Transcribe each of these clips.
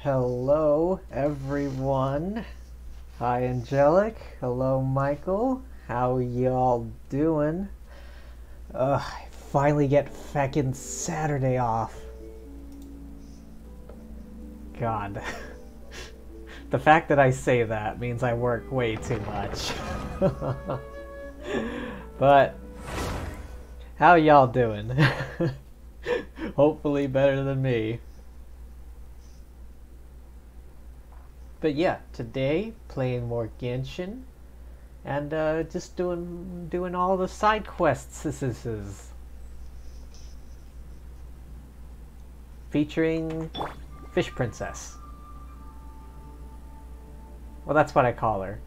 Hello, everyone. Hi, Angelic. Hello, Michael. How y'all doing? I finally get feckin' Saturday off. God. The fact that I say that means I work way too much. But, how y'all doing? Hopefully better than me. But yeah, today playing more Genshin and just doing all the side quests featuring Fish Princess. Well, that's what I call her.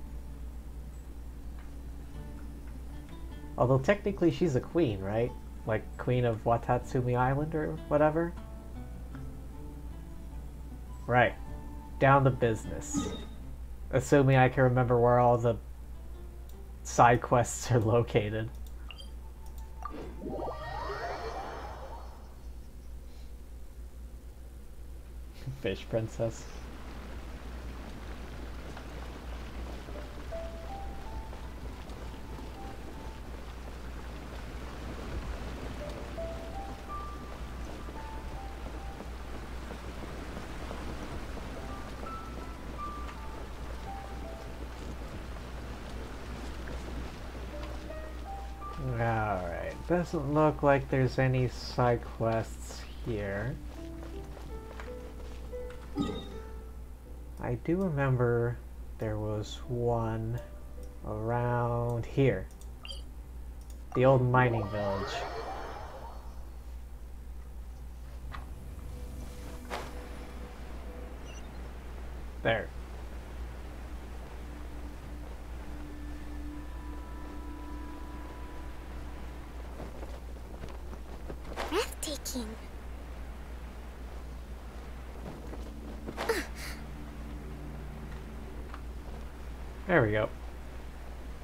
Although technically she's a queen, right? Like queen of Watatsumi Island or whatever. Right. Down to business. Assuming I can remember where all the side quests are located. Fish Princess. Alright, doesn't look like there's any side quests here. I do remember there was one around here. The old mining village. There. Breathtaking. There we go.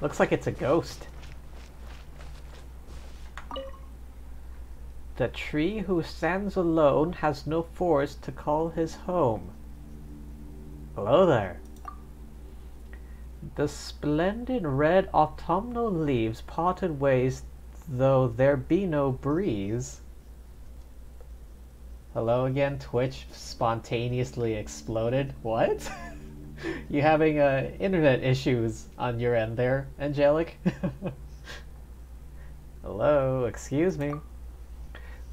Looks like it's a ghost. The tree who stands alone has no forest to call his home. Hello there. The splendid red autumnal leaves parted ways, though there be no breeze. Hello again, Twitch spontaneously exploded. What? You having internet issues on your end there, Angelic? Hello, excuse me.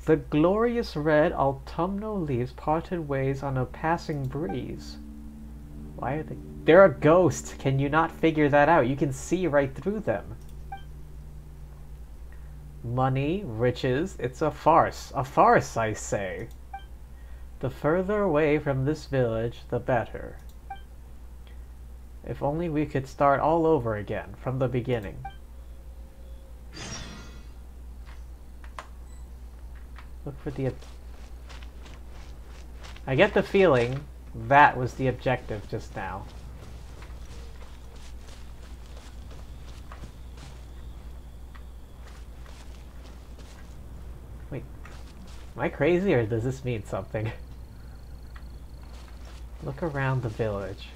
The glorious red autumnal leaves parted ways on a passing breeze. Why are they... They're a ghost! Can you not figure that out? You can see right through them. Money, riches, it's a farce. A farce, I say. The further away from this village, the better. If only we could start all over again, from the beginning. Look for the... I get the feeling that was the objective just now. Wait, am I crazy or does this mean something? Look around the village.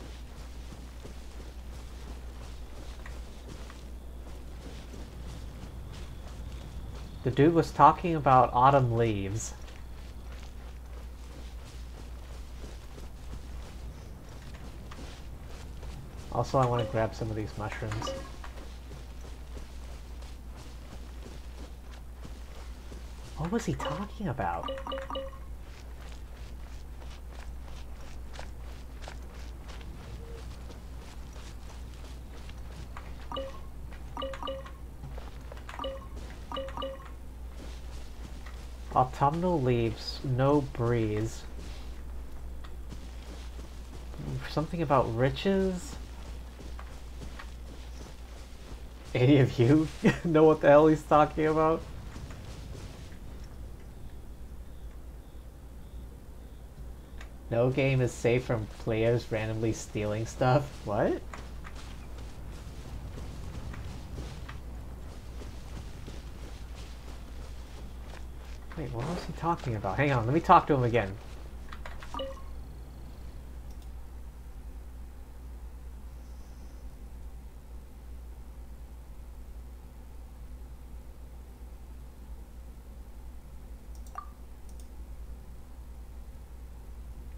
The dude was talking about autumn leaves. Also, I want to grab some of these mushrooms. What was he talking about? Autumnal leaves, no breeze. Something about riches? Any of you know what the hell he's talking about? No game is safe from players randomly stealing stuff. What? Wait, what was he talking about? Hang on, let me talk to him again.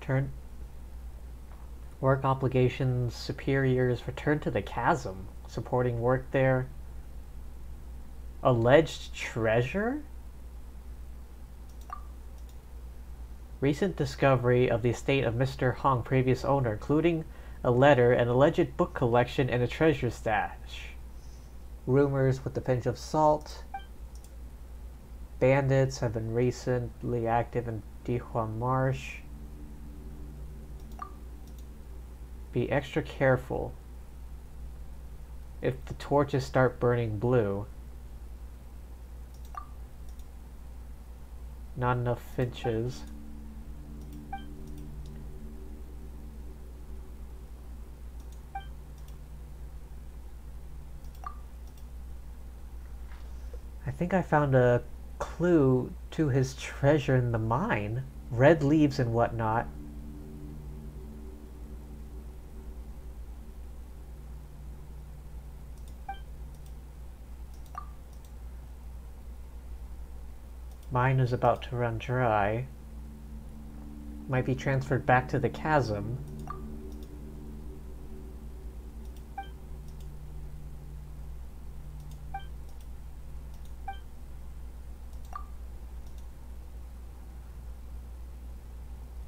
Return. Work obligations, superiors, return to the chasm. Supporting work there. Alleged treasure? Recent discovery of the estate of Mr. Hong, previous owner, including a letter, an alleged book collection, and a treasure stash. Rumors with the pinch of salt. Bandits have been recently active in Dihuan Marsh. Be extra careful if the torches start burning blue. Not enough finches. I think I found a clue to his treasure in the mine. Red leaves and whatnot. Mine is about to run dry. Might be transferred back to the chasm.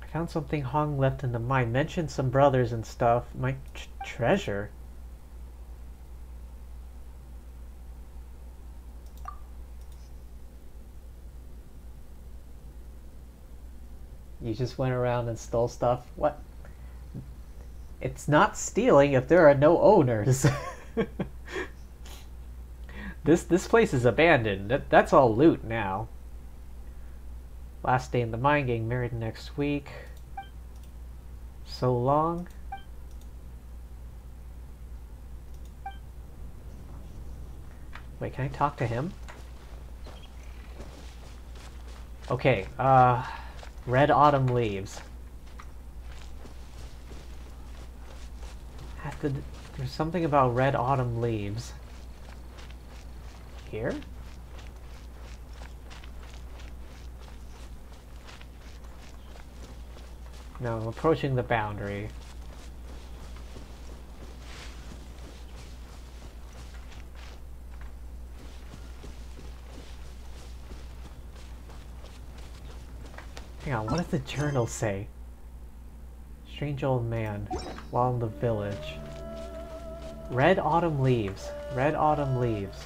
I found something Hong left in the mine. Mentioned some brothers and stuff. My treasure. You just went around and stole stuff? What? It's not stealing if there are no owners. This place is abandoned. That's all loot now. Last day in the mine, getting married next week. So long. Wait, can I talk to him? Okay, Red autumn leaves. There's something about red autumn leaves. Here? No, I'm approaching the boundary. Hang on, what does the journal say? Strange old man, while in the village. Red autumn leaves. Red autumn leaves.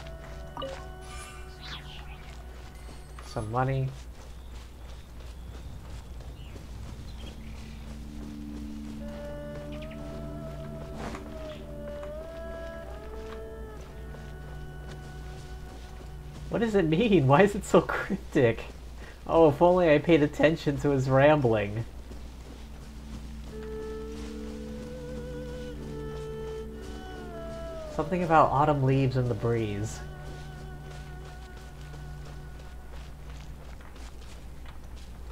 Some money. What does it mean? Why is it so cryptic? Oh, if only I paid attention to his rambling. Something about autumn leaves in the breeze.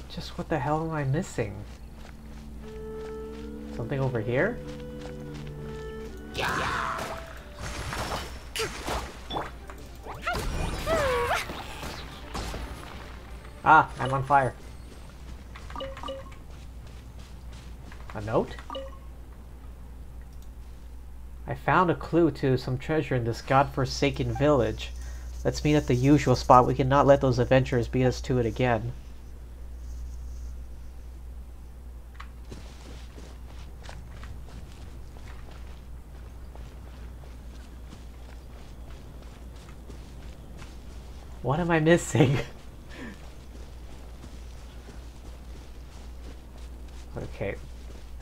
Just what the hell am I missing? Something over here? Ah, I'm on fire. A note? I found a clue to some treasure in this godforsaken village. Let's meet at the usual spot. We cannot let those adventurers beat us to it again. What am I missing? Okay.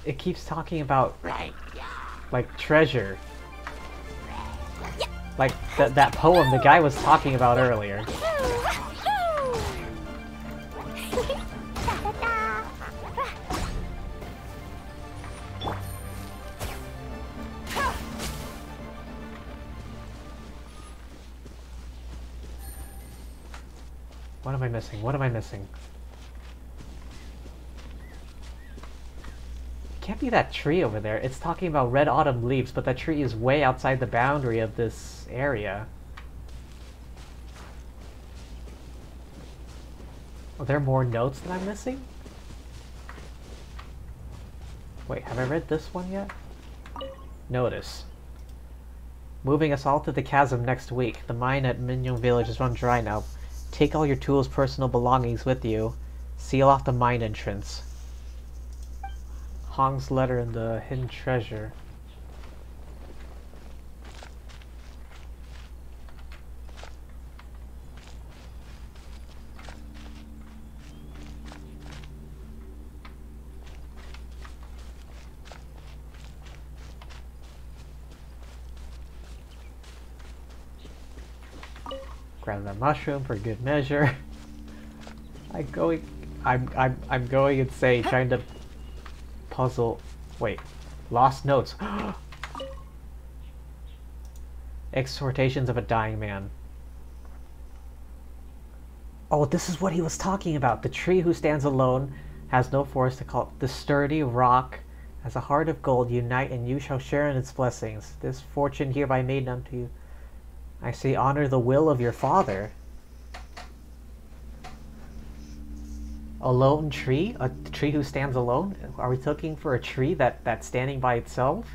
It keeps talking about, like, treasure. Like, that poem the guy was talking about earlier. What am I missing? What am I missing? Can't be that tree over there. It's talking about red autumn leaves, but that tree is way outside the boundary of this area. Are there more notes that I'm missing? Wait, have I read this one yet? Notice. Moving us all to the chasm next week. The mine at Mignon Village is run dry now. Take all your tools, personal belongings with you. Seal off the mine entrance. Hong's letter and the hidden treasure. Grab that mushroom for good measure. I'm going insane trying to puzzle. Wait, lost notes. Exhortations of a dying man. Oh, this is what he was talking about. The tree who stands alone has no forest to call. The sturdy rock has a heart of gold. Unite and you shall share in its blessings. This fortune hereby made unto you. I say, honor the will of your father. A lone tree? A tree who stands alone? Are we looking for a tree that's standing by itself?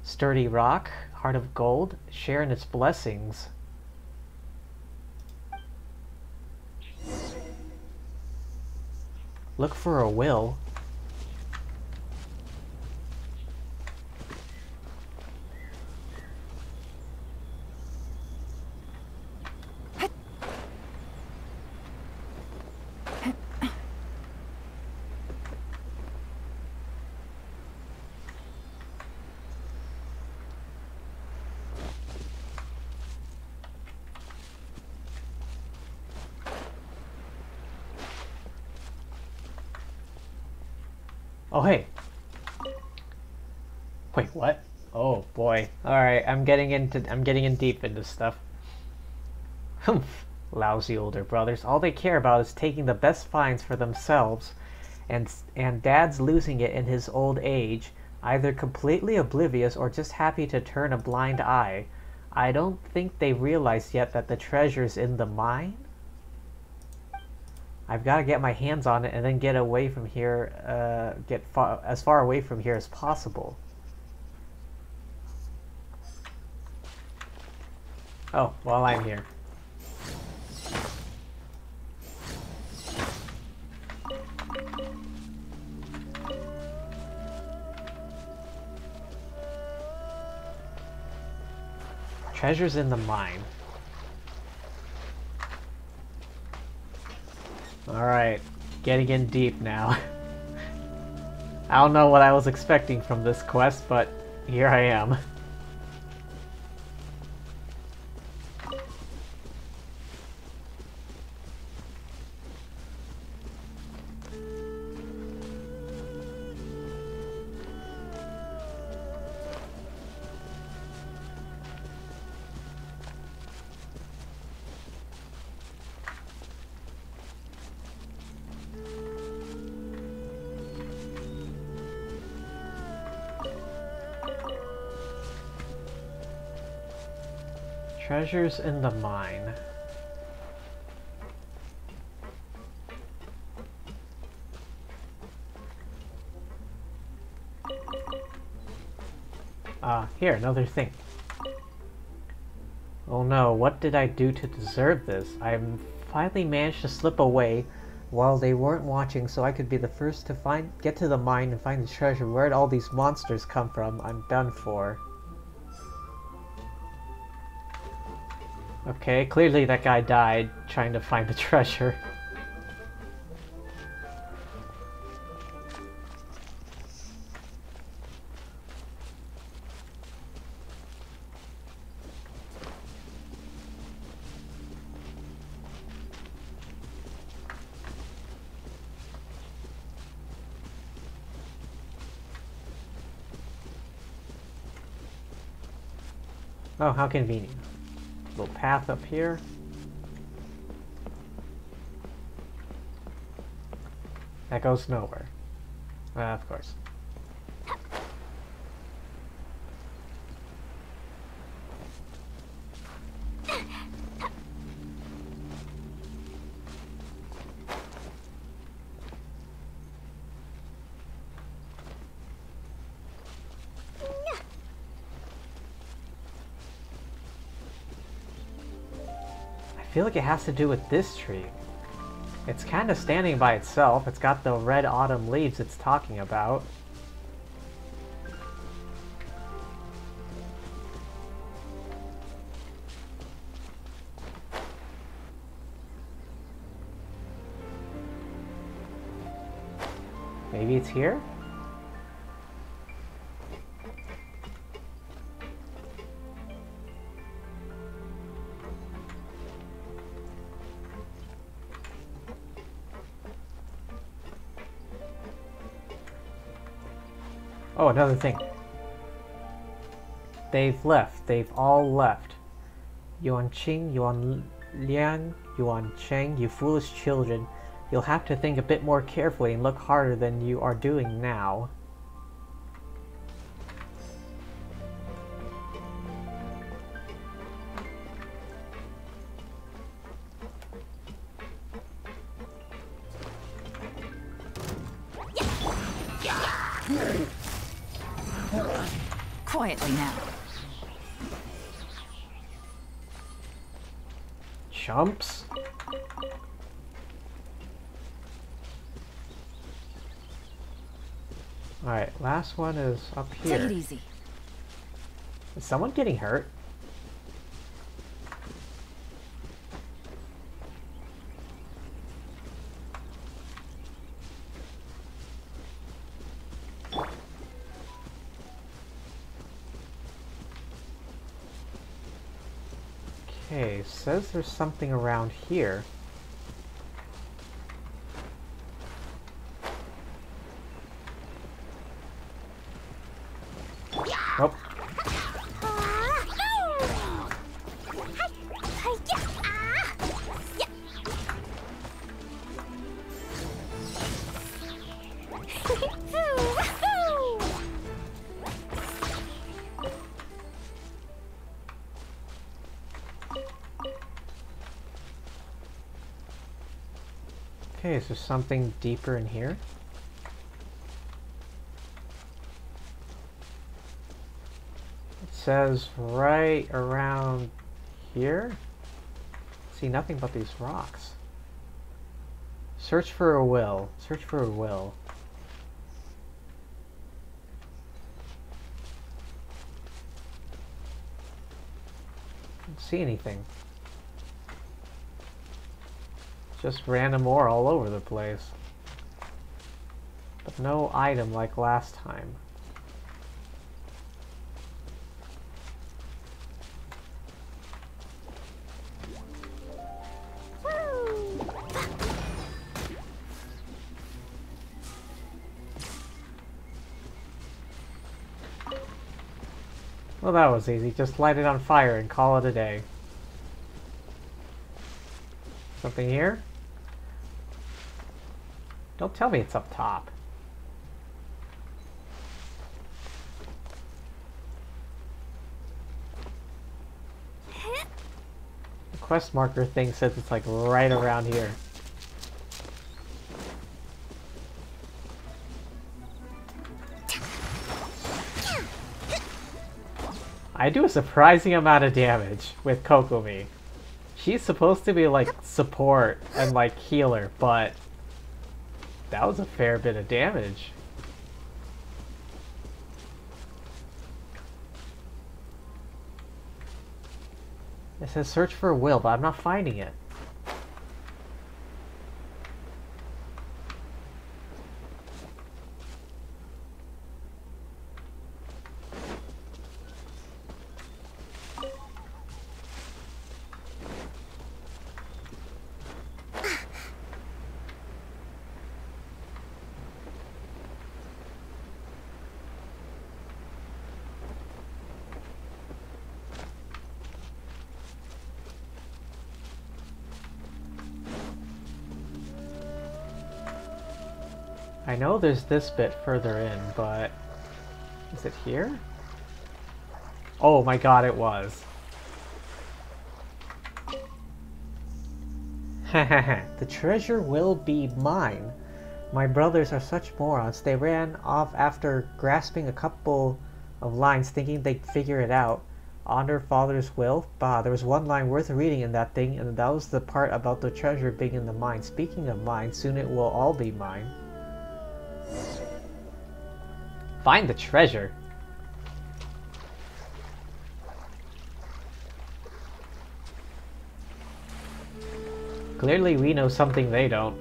Sturdy rock, heart of gold, share in its blessings. Look for a will. Oh, hey. Wait, what? Oh, boy. Alright, I'm getting in deep into stuff. Humph. Lousy older brothers. All they care about is taking the best finds for themselves, and Dad's losing it in his old age, either completely oblivious or just happy to turn a blind eye. I don't think they realize yet that the treasure's in the mine? I've got to get my hands on it and then get away from here, as far away from here as possible. Oh, well, I'm here. Treasure's in the mine. Alright, getting in deep now. I don't know what I was expecting from this quest, but here I am. Treasures in the mine. Here, another thing. Oh no, what did I do to deserve this? I finally managed to slip away while they weren't watching so I could be the first to get to the mine and find the treasure. Where'd all these monsters come from? I'm done for. Okay, clearly that guy died trying to find the treasure. Oh, how convenient. Little path up here. That goes nowhere. Of course. feel like it has to do with this tree. It's kind of standing by itself. It's got the red autumn leaves it's talking about. Maybe it's here? Oh, another thing. They've left. They've all left. Yuan Qing, Yuan Liang, Yuan Cheng, you foolish children. You'll have to think a bit more carefully and look harder than you are doing now. Quietly now. Chumps? Alright, last one is up here. Take it easy. Is someone getting hurt? Okay, says there's something around here. Oh. Okay, is there something deeper in here? It says right around here. See nothing but these rocks. Search for a will. Search for a will. Don't see anything. Just random ore all over the place. But no item like last time. Well, that was easy. Just light it on fire and call it a day. Something here? Don't tell me it's up top. The quest marker thing says it's like right around here. I do a surprising amount of damage with Kokomi. She's supposed to be like support and like healer, but that was a fair bit of damage. It says search for a will, but I'm not finding it. I know there's this bit further in, but is it here? Oh my god, it was. The treasure will be mine. My brothers are such morons. They ran off after grasping a couple of lines thinking they'd figure it out. Honor father's will? Bah, there was one line worth reading in that thing, and that was the part about the treasure being in the mine. Speaking of mine, soon it will all be mine. Find the treasure. Clearly we know something they don't.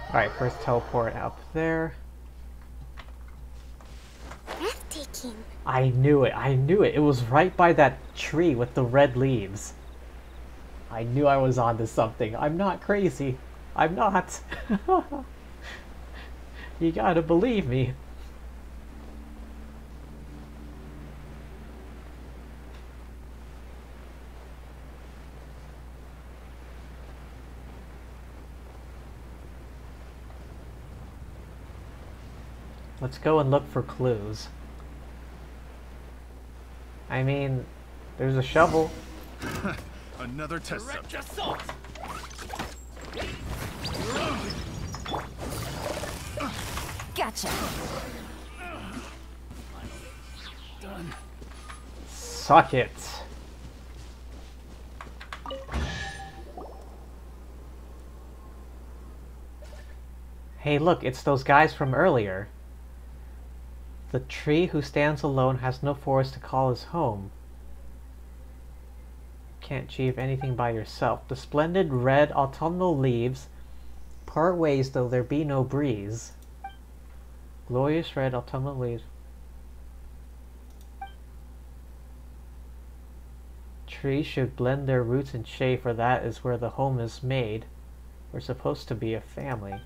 Alright, first teleport up there. Breathtaking. I knew it, I knew it. It was right by that tree with the red leaves. I knew I was onto something. I'm not crazy. I'm not. You gotta believe me. Let's go and look for clues. I mean, there's a shovel. Another test subject. Assault! Gotcha. Done. Suck it. Hey, look, it's those guys from earlier. The tree who stands alone has no forest to call his home. Can't achieve anything by yourself. The splendid red autumnal leaves part ways though there be no breeze. Glorious red autumnal leaves. Trees should blend their roots in shade, for that is where the home is made. We're supposed to be a family.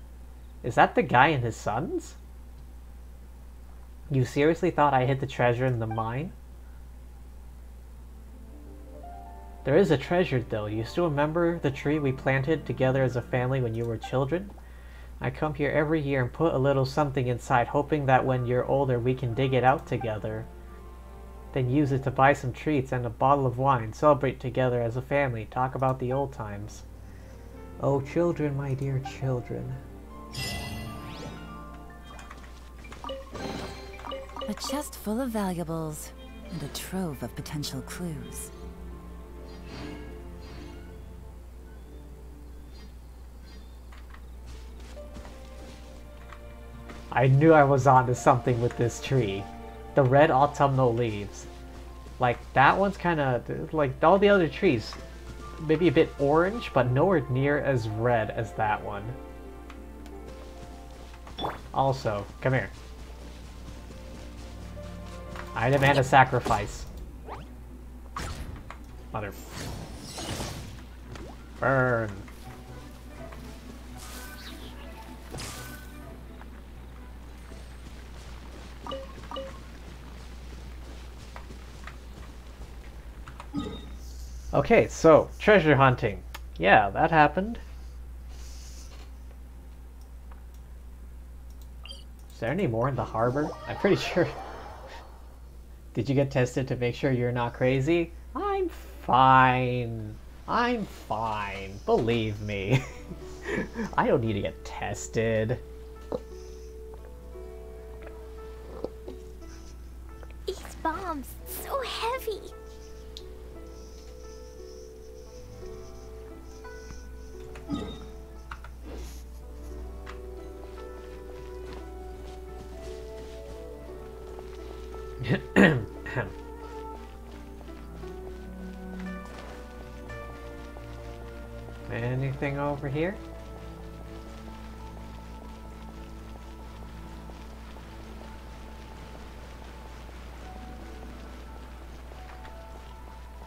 Is that the guy and his sons? You seriously thought I hid the treasure in the mine? There is a treasure though. You still remember the tree we planted together as a family when you were children? I come here every year and put a little something inside, hoping that when you're older we can dig it out together. Then use it to buy some treats and a bottle of wine, celebrate together as a family, talk about the old times. Oh children, my dear children. A chest full of valuables and a trove of potential clues. I knew I was onto something with this tree. The red autumnal leaves. Like, that one's kind of like all the other trees. Maybe a bit orange, but nowhere near as red as that one. Also, come here. I demand a sacrifice. Mother. Burn. Okay, so, treasure hunting. Yeah, that happened. Is there any more in the harbor? I'm pretty sure... Did you get tested to make sure you're not crazy? I'm fine. I'm fine. Believe me. I don't need to get tested. These bombs, so heavy. Anything over here?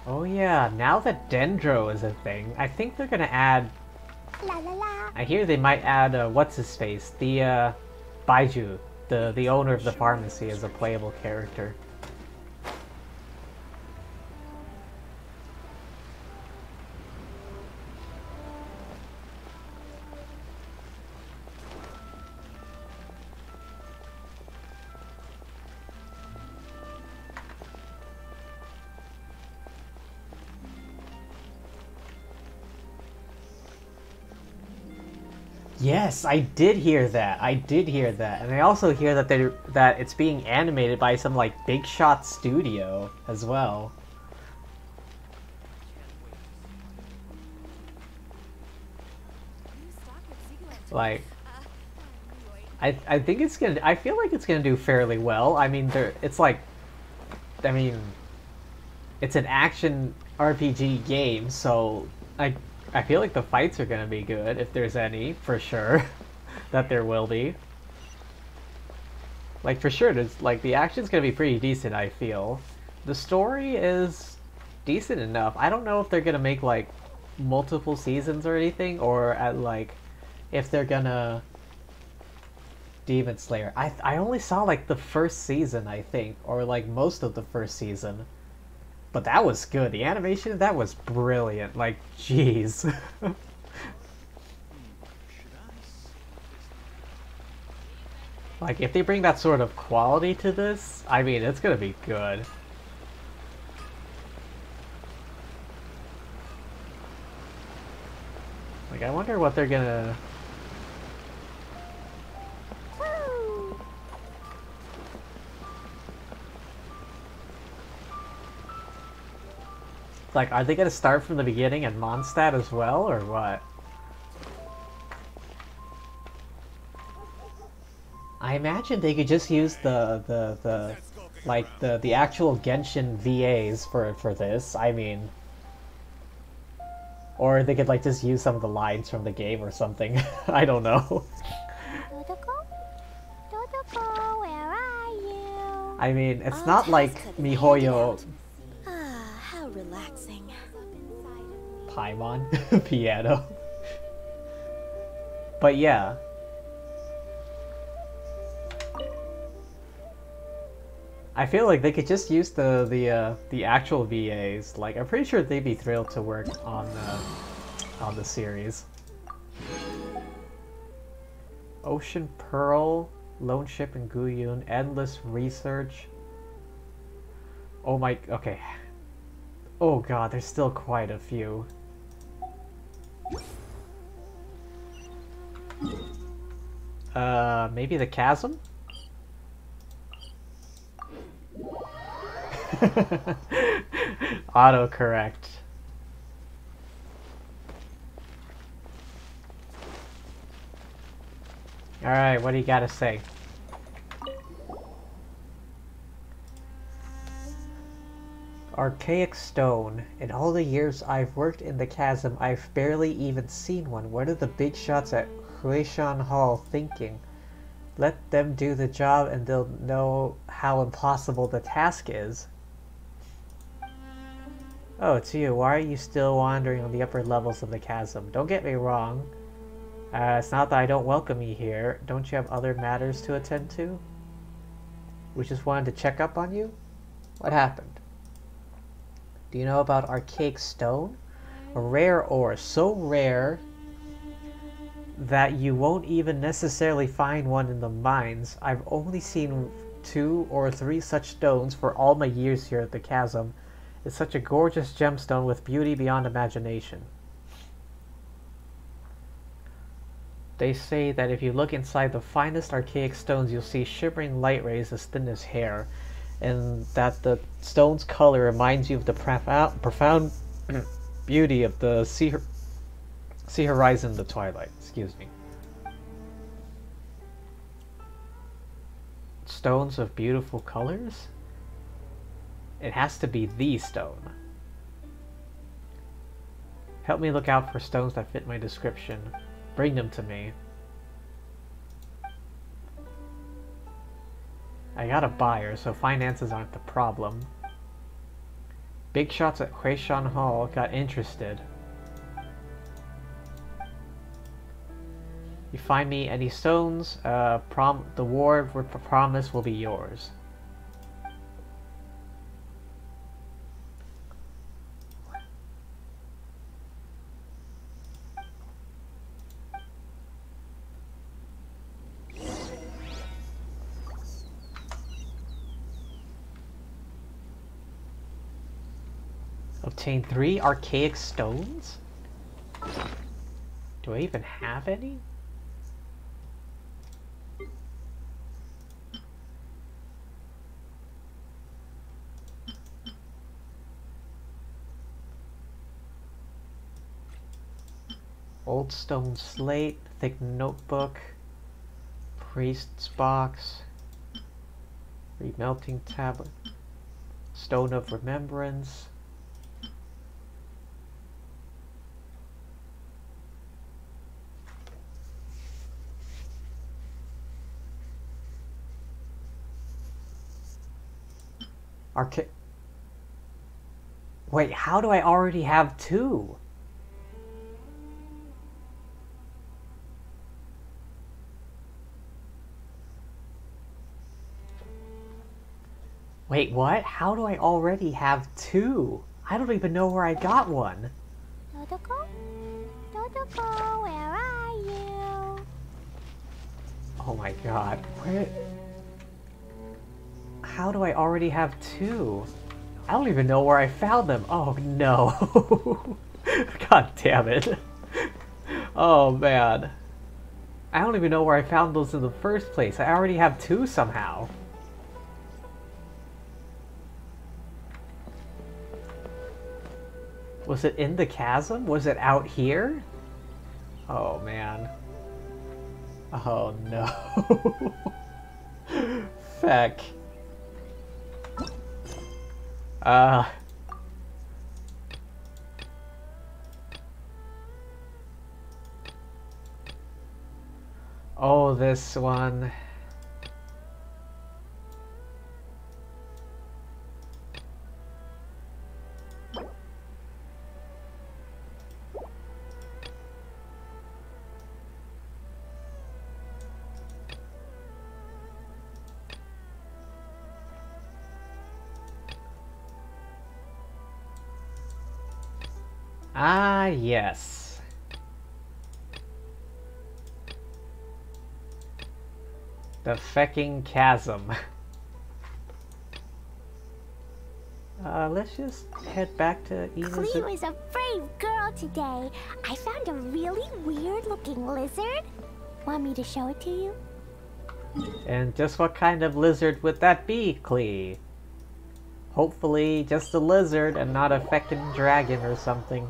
Oh yeah, now that Dendro is a thing, I think they're gonna add... La la la. I hear they might add, what's-his-face? The, Baiju, the owner of the pharmacy, as a playable character. Yes, I did hear that. I did hear that, and I also hear that that it's being animated by some like big shot studio as well. Like, I think it's gonna. I feel like it's gonna do fairly well. I mean, it's like, I mean, it's an action RPG game, so I feel like the fights are gonna be good if there's any, for sure. That there will be. Like, for sure, there's like the action's gonna be pretty decent. I feel the story is decent enough. I don't know if they're gonna make like multiple seasons or anything, or at like if they're gonna Demon Slayer. I only saw like the first season, I think, or like most of the first season. But that was good. The animation of that was brilliant. Like, jeez. Like, if they bring that sort of quality to this, I mean, it's gonna be good. Like, I wonder what they're gonna... Like, are they gonna start from the beginning at Mondstadt as well, or what? I imagine they could just use the actual Genshin VAs for this. I mean, or they could like just use some of the lines from the game or something. I don't know. Dodoko? Dodoko, where are you? I mean, it's not like MiHoYo Ah, how relaxing. Paimon piano. But yeah. I feel like they could just use the actual VAs. Like, I'm pretty sure they'd be thrilled to work on the series. Ocean Pearl, Lone Ship and Guyun, Endless Research. Oh my, okay. Oh god, there's still quite a few. Maybe the Chasm? Autocorrect. Alright, what do you gotta say? Archaic stone. In all the years I've worked in the Chasm, I've barely even seen one. What are the big shots at Huishan Hall thinking? Let them do the job and they'll know how impossible the task is. Oh, it's you. Why are you still wandering on the upper levels of the Chasm? Don't get me wrong. It's not that I don't welcome you here. Don't you have other matters to attend to? We just wanted to check up on you? What happened? Do you know about Archaic Stone? A rare ore, so rare that you won't even necessarily find one in the mines. I've only seen 2 or 3 such stones for all my years here at the Chasm. It's such a gorgeous gemstone with beauty beyond imagination. They say that if you look inside the finest archaic stones, you'll see shimmering light rays as thin as hair, and that the stone's color reminds you of the profound beauty of the sea horizon in the twilight. Excuse me. Stones of beautiful colors? It has to be the stone. Help me look out for stones that fit my description. Bring them to me. I got a buyer, so finances aren't the problem. Big shots at Huishan Hall got interested. You find me any stones, the war promise will be yours. Obtain 3 archaic stones? Do I even have any? Old stone slate, thick notebook, priest's box, remelting tablet, stone of remembrance. Wait, how do I already have 2? Wait, what? How do I already have 2? I don't even know where I got one. Dodoko? Dodoko, where are you? Oh my god. Where... How do I already have 2? I don't even know where I found them. Oh no. God damn it. Oh man. I don't even know where I found those in the first place. I already have 2 somehow. Was it in the chasm? Was it out here? Oh man. Oh no. Feck. Oh, this one. Ah, yes. The fecking chasm. Let's just head back to Ina's. Cleo is a brave girl today. I found a really weird-looking lizard. Want me to show it to you? And just what kind of lizard would that be, Clee? Hopefully just a lizard and not a feckin' dragon or something.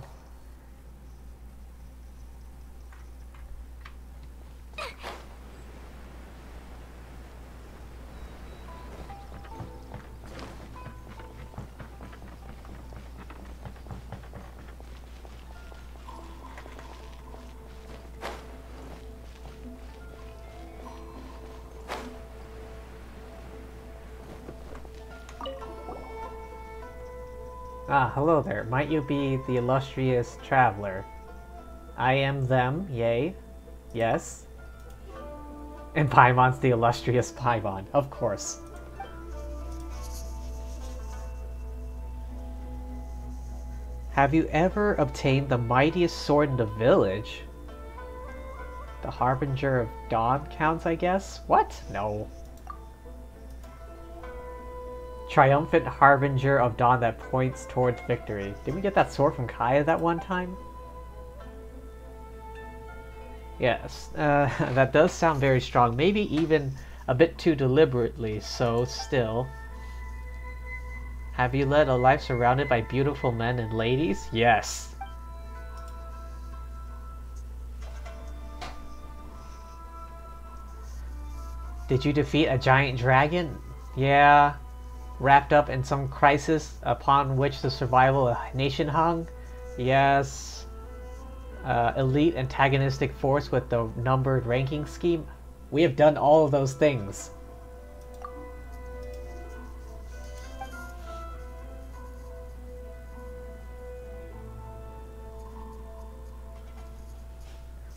Ah, hello there. Might you be the illustrious traveler? I am them, yay. Yes. And Paimon's the illustrious Paimon, of course. Have you ever obtained the mightiest sword in the village? The Harbinger of Dawn counts, I guess? What? No. Triumphant Harbinger of Dawn that points towards victory. Did we get that sword from Kaya that one time? Yes, that does sound very strong. Maybe even a bit too deliberately so, still. Have you led a life surrounded by beautiful men and ladies? Yes. Did you defeat a giant dragon? Yeah. Wrapped up in some crisis upon which the survival of a nation hung? Yes. Elite antagonistic force with the numbered ranking scheme? We have done all of those things.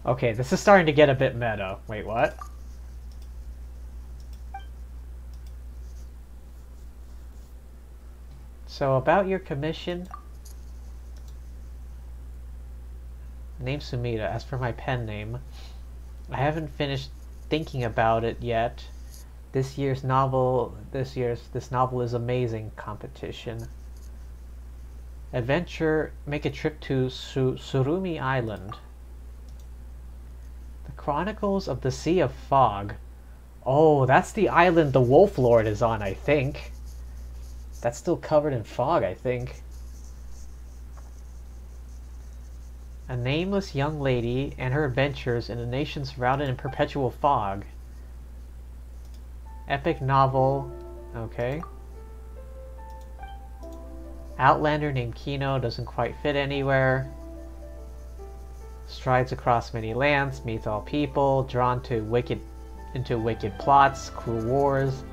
Okay, this is starting to get a bit meta. Wait, what? So about your commission, name Sumida. As for my pen name, I haven't finished thinking about it yet. This novel is amazing competition. Adventure, make a trip to Surumi Island. The Chronicles of the Sea of Fog. Oh, that's the island the Wolf Lord is on, I think. That's still covered in fog, I think. A nameless young lady and her adventures in a nation surrounded in perpetual fog. Epic novel. Okay. Outlander named Kino doesn't quite fit anywhere. Strides across many lands, meets all people, drawn to into wicked plots, cruel wars.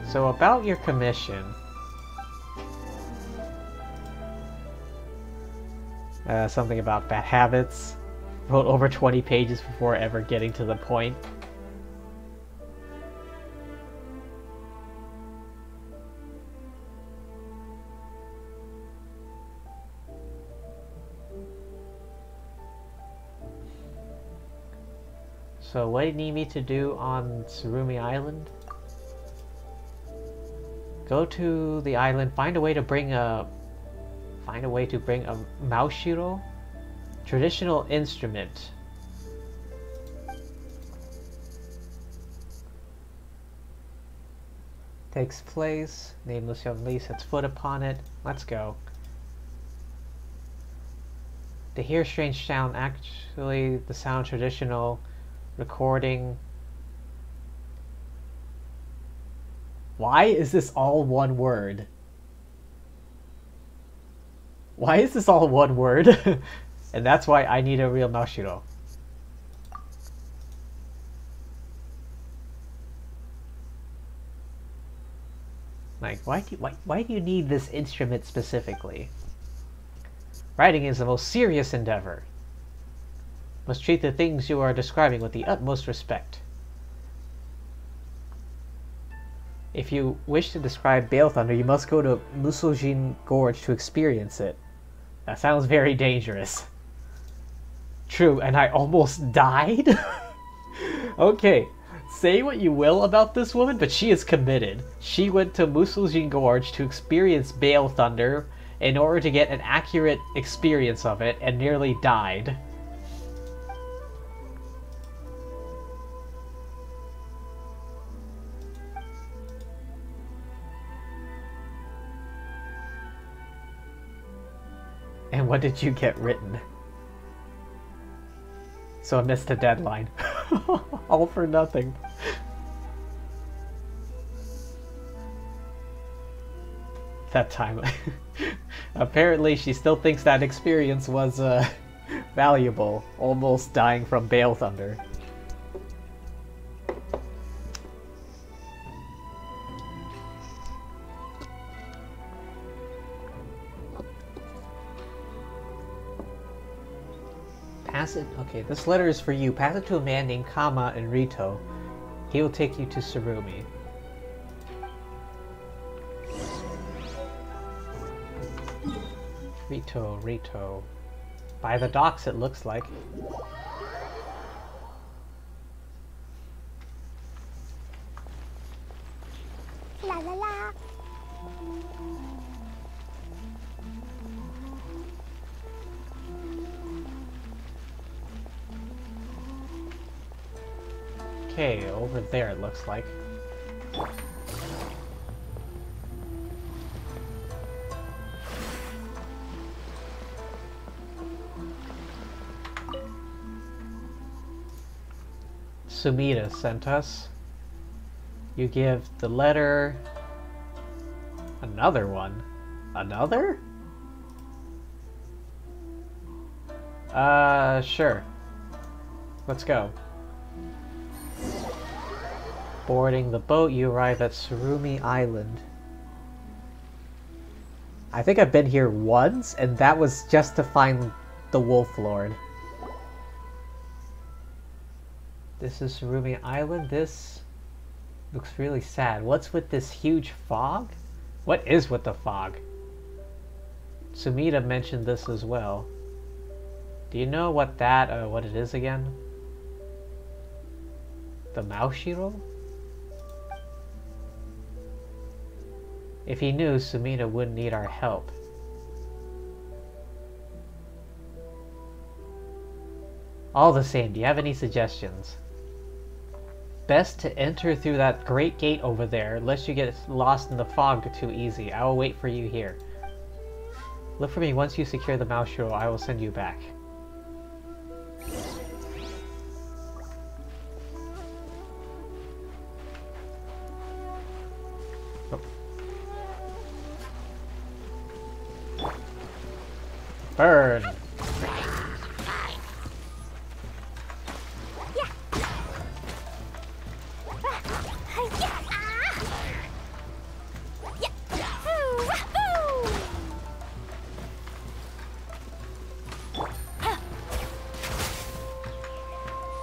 So about your commission. Something about bad habits. Wrote over 20 pages before ever getting to the point. So what do you need me to do on Tsurumi Island? Go to the island, find a way to bring a Maushiro? Traditional instrument. Takes place, nameless young lady sets foot upon it. Let's go. To hear strange sound, actually the sound traditional recording. Why is this all one word? Why is this all one word? And that's why I need a real Maushiro. Like, why do you need this instrument specifically? Writing is the most serious endeavor. Must treat the things you are describing with the utmost respect. If you wish to describe Bale Thunder, you must go to Musojin Gorge to experience it. That sounds very dangerous. True, and I almost died? Okay, say what you will about this woman, but she is committed. She went to Musojin Gorge to experience Bale Thunder in order to get an accurate experience of it, and nearly died. And what did you get written? So I missed a deadline. All for nothing. That time. Apparently she still thinks that experience was valuable. Almost dying from Bale Thunder. Pass it. Okay, this letter is for you. Pass it to a man named Kama in Rito. He will take you to Tsurumi. Rito. By the docks, it looks like. La la la. Okay, over there it looks like. Sumida sent us. You give the letter... Another one? Another? Sure. Let's go. Boarding the boat, you arrive at Tsurumi Island. I think I've been here once, and that was just to find the Wolf Lord. This is Tsurumi Island. This looks really sad. What's with this huge fog? What is with the fog? Sumida mentioned this as well. Do you know what what it is again? The Maushiro? If he knew, Sumida wouldn't need our help. All the same, do you have any suggestions? best to enter through that great gate over there, lest you get lost in the fog too easy. I will wait for you here. Look for me once you secure the Moushiro. I will send you back. Oh. Burn!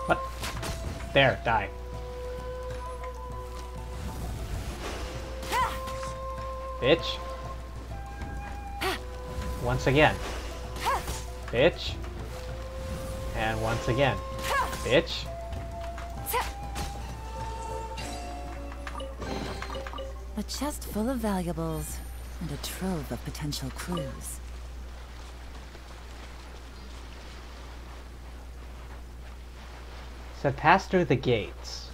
What? There, die. Bitch. Once again. Bitch. And once again. Bitch. A chest full of valuables and a trove of potential clues. Said pass through the gates.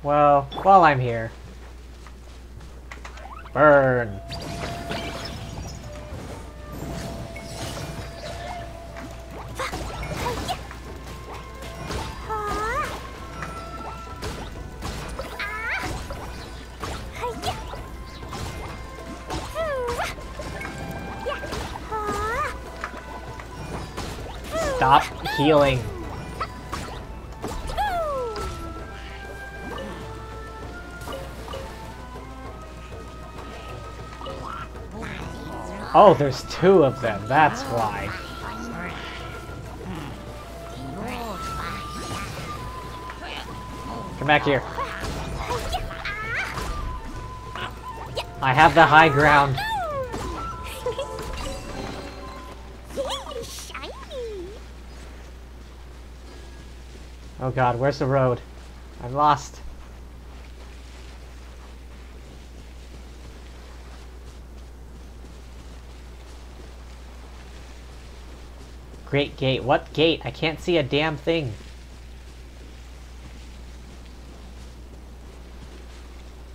Well, while I'm here. Burn. Stop healing. Oh, there's two of them, that's why. Come back here. I have the high ground. Oh god, where's the road? I'm lost. Great gate. What gate? I can't see a damn thing.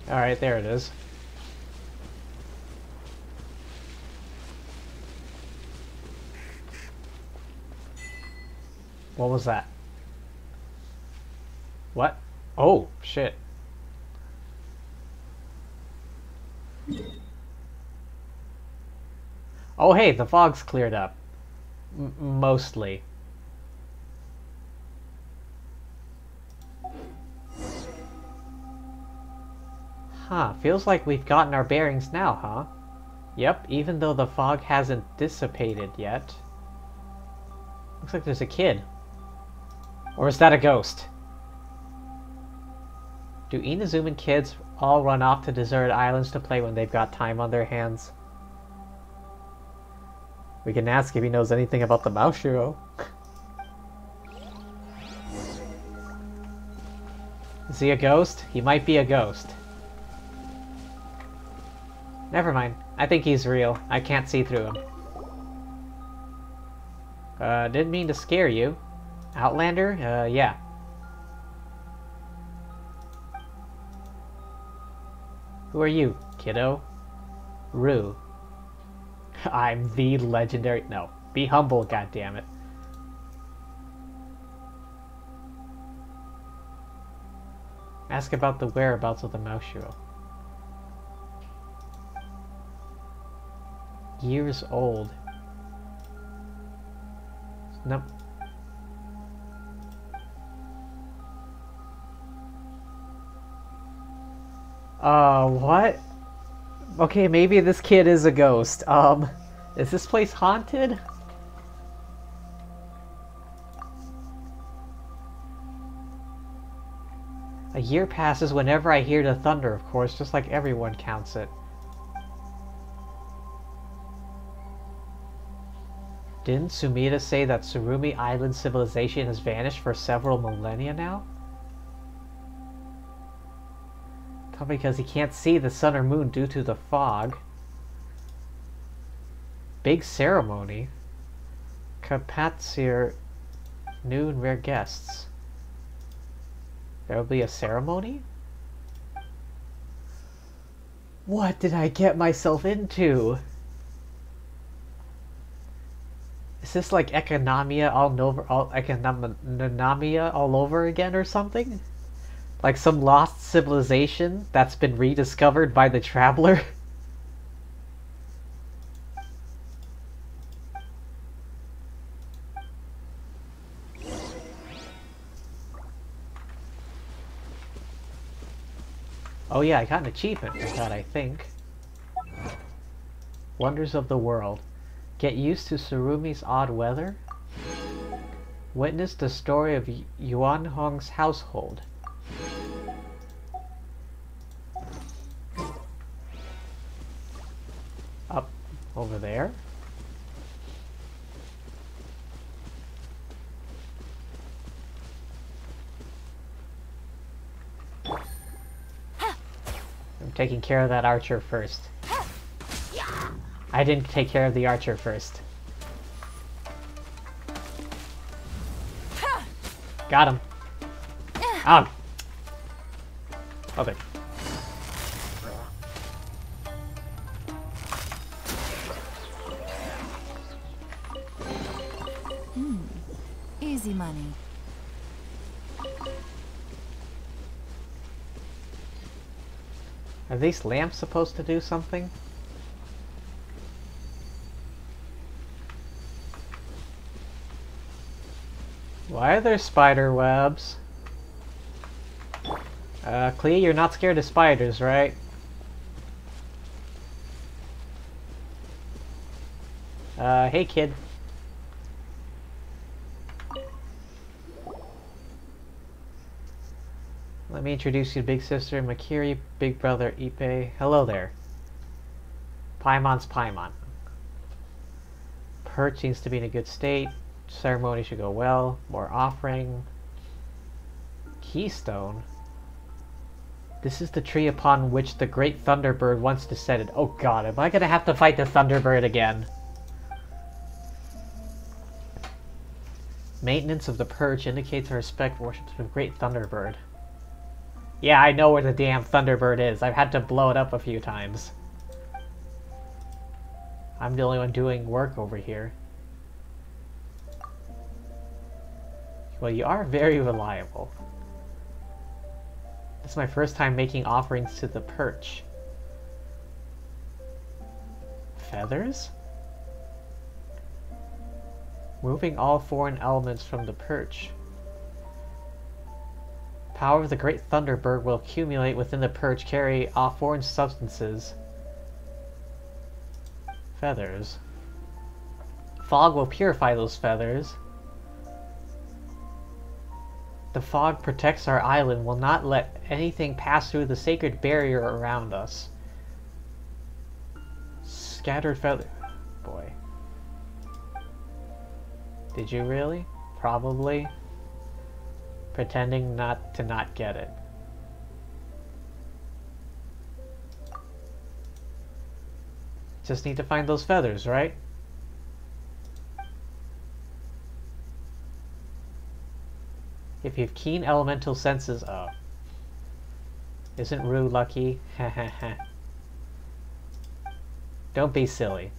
Alright, there it is. What was that? What? Oh, shit. Oh hey, the fog's cleared up. Mostly. Huh, feels like we've gotten our bearings now, huh? Yep, even though the fog hasn't dissipated yet. Looks like there's a kid. Or is that a ghost? Do Inazuman kids all run off to deserted islands to play when they've got time on their hands? We can ask if he knows anything about the Moushiro. Is he a ghost? He might be a ghost. Never mind. I think he's real. I can't see through him. Didn't mean to scare you. Outlander? Yeah. Who are you, kiddo? Rue. I'm the legendary... No. Be humble, goddammit. Ask about the whereabouts of the Moushiro. Years old. Nope. What? Okay, maybe this kid is a ghost. Is this place haunted? A year passes whenever I hear the thunder, of course, just like everyone counts it. Didn't Sumida say that Tsurumi Island civilization has vanished for several millennia now? Probably because he can't see the sun or moon due to the fog. Big ceremony. Kapatsir, new and rare guests. There will be a ceremony? What did I get myself into? Is this like Economia Economia all over again or something? Like some lost civilization that's been rediscovered by the traveler? Oh yeah, I got an achievement for that, I think. Wonders of the world. Get used to Tsurumi's odd weather? Witness the story of Yuan Hong's household. Up over there? I'm taking care of that archer first. I didn't take care of the archer first. Got him. Ah. Okay. Easy money. Are these lamps supposed to do something? Why are there spider webs? Clea, you're not scared of spiders, right? Hey kid. Let me introduce you to big sister Makiri, big brother Ippei. Hello there. Paimon's Paimon. Perch seems to be in a good state. Ceremony should go well. More offering. Keystone? This is the tree upon which the great Thunderbird once descended. Oh god, am I gonna have to fight the Thunderbird again? Maintenance of the perch indicates our respect for worship to the great Thunderbird. Yeah, I know where the damn Thunderbird is. I've had to blow it up a few times. I'm the only one doing work over here. Well, you are very reliable. This is my first time making offerings to the perch. Feathers? Moving all foreign elements from the perch. Power of the great Thunderbird will accumulate within the perch, carry off foreign substances. Feathers. Fog will purify those feathers. The fog protects our island, will not let anything pass through the sacred barrier around us. Scattered feather... Boy. Did you really? Probably. Pretending not to not get it. Just need to find those feathers, right? If you have keen elemental senses, oh. Isn't Rue lucky? Heh. Don't be silly.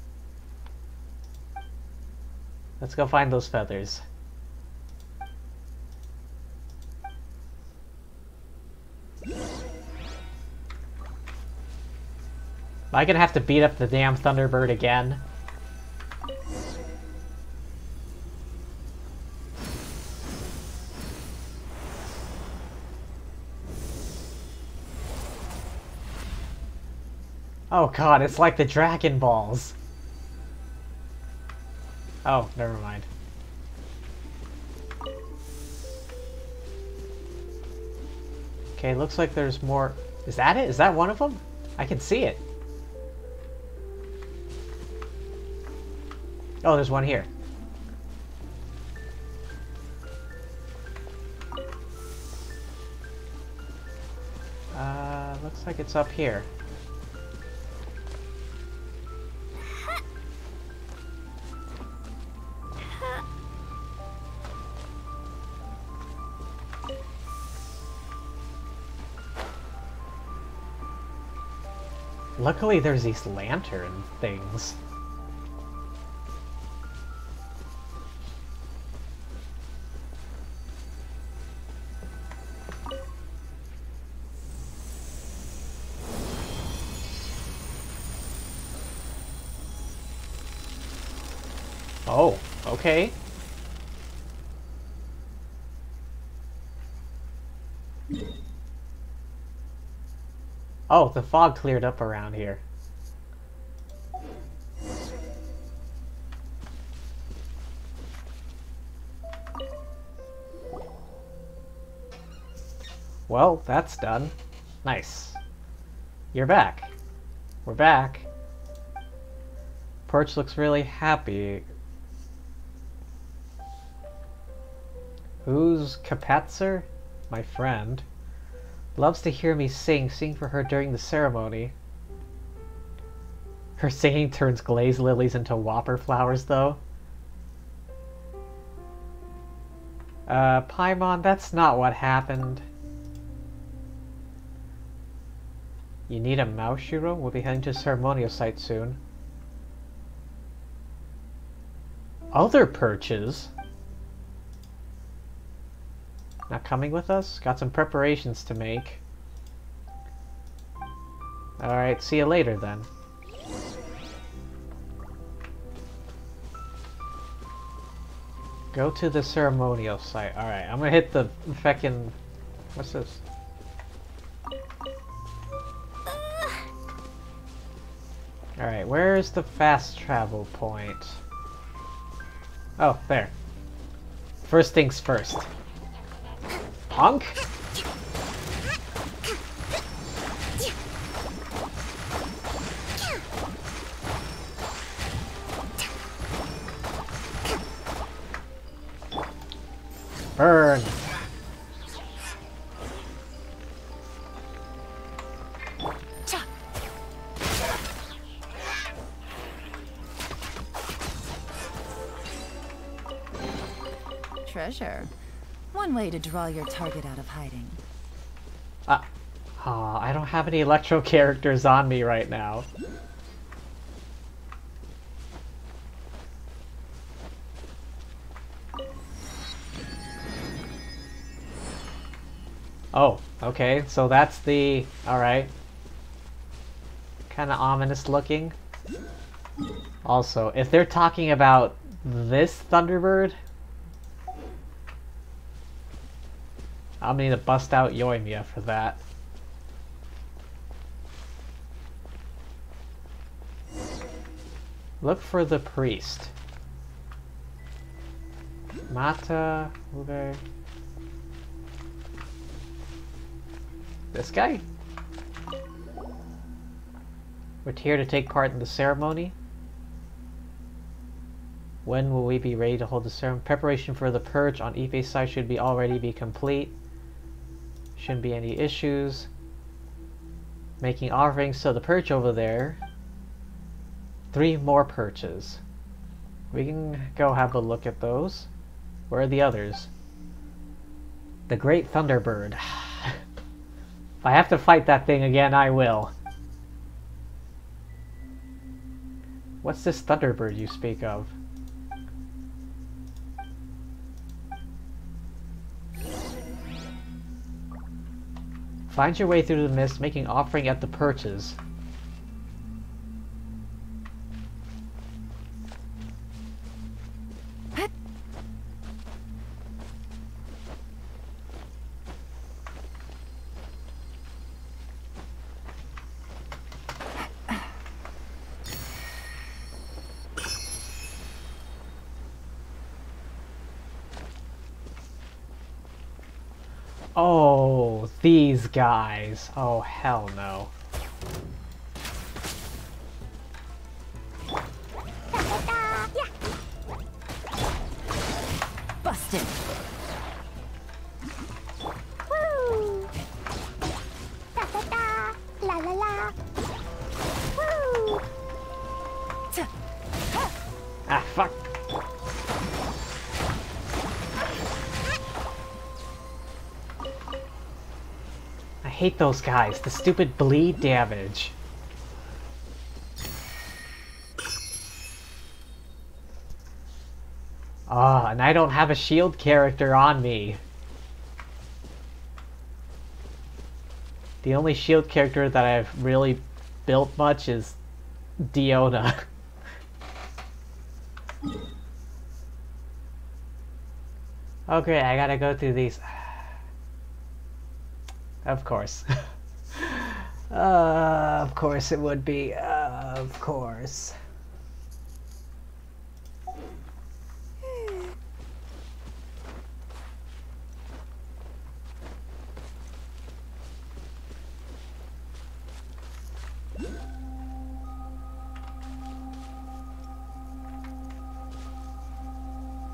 Let's go find those feathers. Am I gonna have to beat up the damn Thunderbird again? Oh god, it's like the Dragon Balls. Oh, never mind. Okay, looks like there's more. Is that it? Is that one of them? I can see it. Oh, there's one here. Looks like it's up here. Luckily there's these lantern things. Oh, okay. Oh, the fog cleared up around here. Well, that's done. Nice. You're back. We're back. Perch looks really happy. Who's Kapatzer? My friend. Loves to hear me sing for her during the ceremony. Her singing turns glazed lilies into whopper flowers, though. Paimon, that's not what happened. You need a mouse, Shiro? We'll be heading to the ceremonial site soon. Other perches? Not coming with us? Got some preparations to make. Alright, see you later then. Go to the ceremonial site. Alright, I'm gonna hit the feckin'... What's this? Alright, where's the fast travel point? Oh, there. First things first. Punk? Burn! Treasure. One way to draw your target out of hiding. I don't have any electro characters on me right now. Oh, okay, so that's the... Alright. Kinda ominous looking. Also, if they're talking about this Thunderbird, I'll need to bust out Yoimiya for that. Look for the priest. Mata, Ube. This guy? We're here to take part in the ceremony. When will we be ready to hold the ceremony? Preparation for the purge on Ippei's side should be already be complete. Shouldn't be any issues. Making offerings to the perch over there. 3 more perches. We can go have a look at those. Where are the others? The Great Thunderbird. If I have to fight that thing again, I will. What's this Thunderbird you speak of? Find your way through the mist, making offering at the perches. Oh, these guys. Oh, hell no. Busted. Woo! Da da da! La la la! Woo! Ah, fuck. I hate those guys. The stupid bleed damage. Ah, and I don't have a shield character on me. The only shield character that I've really built much is Diona. Okay, I gotta go through these. Of course. Of course it would be. Of course.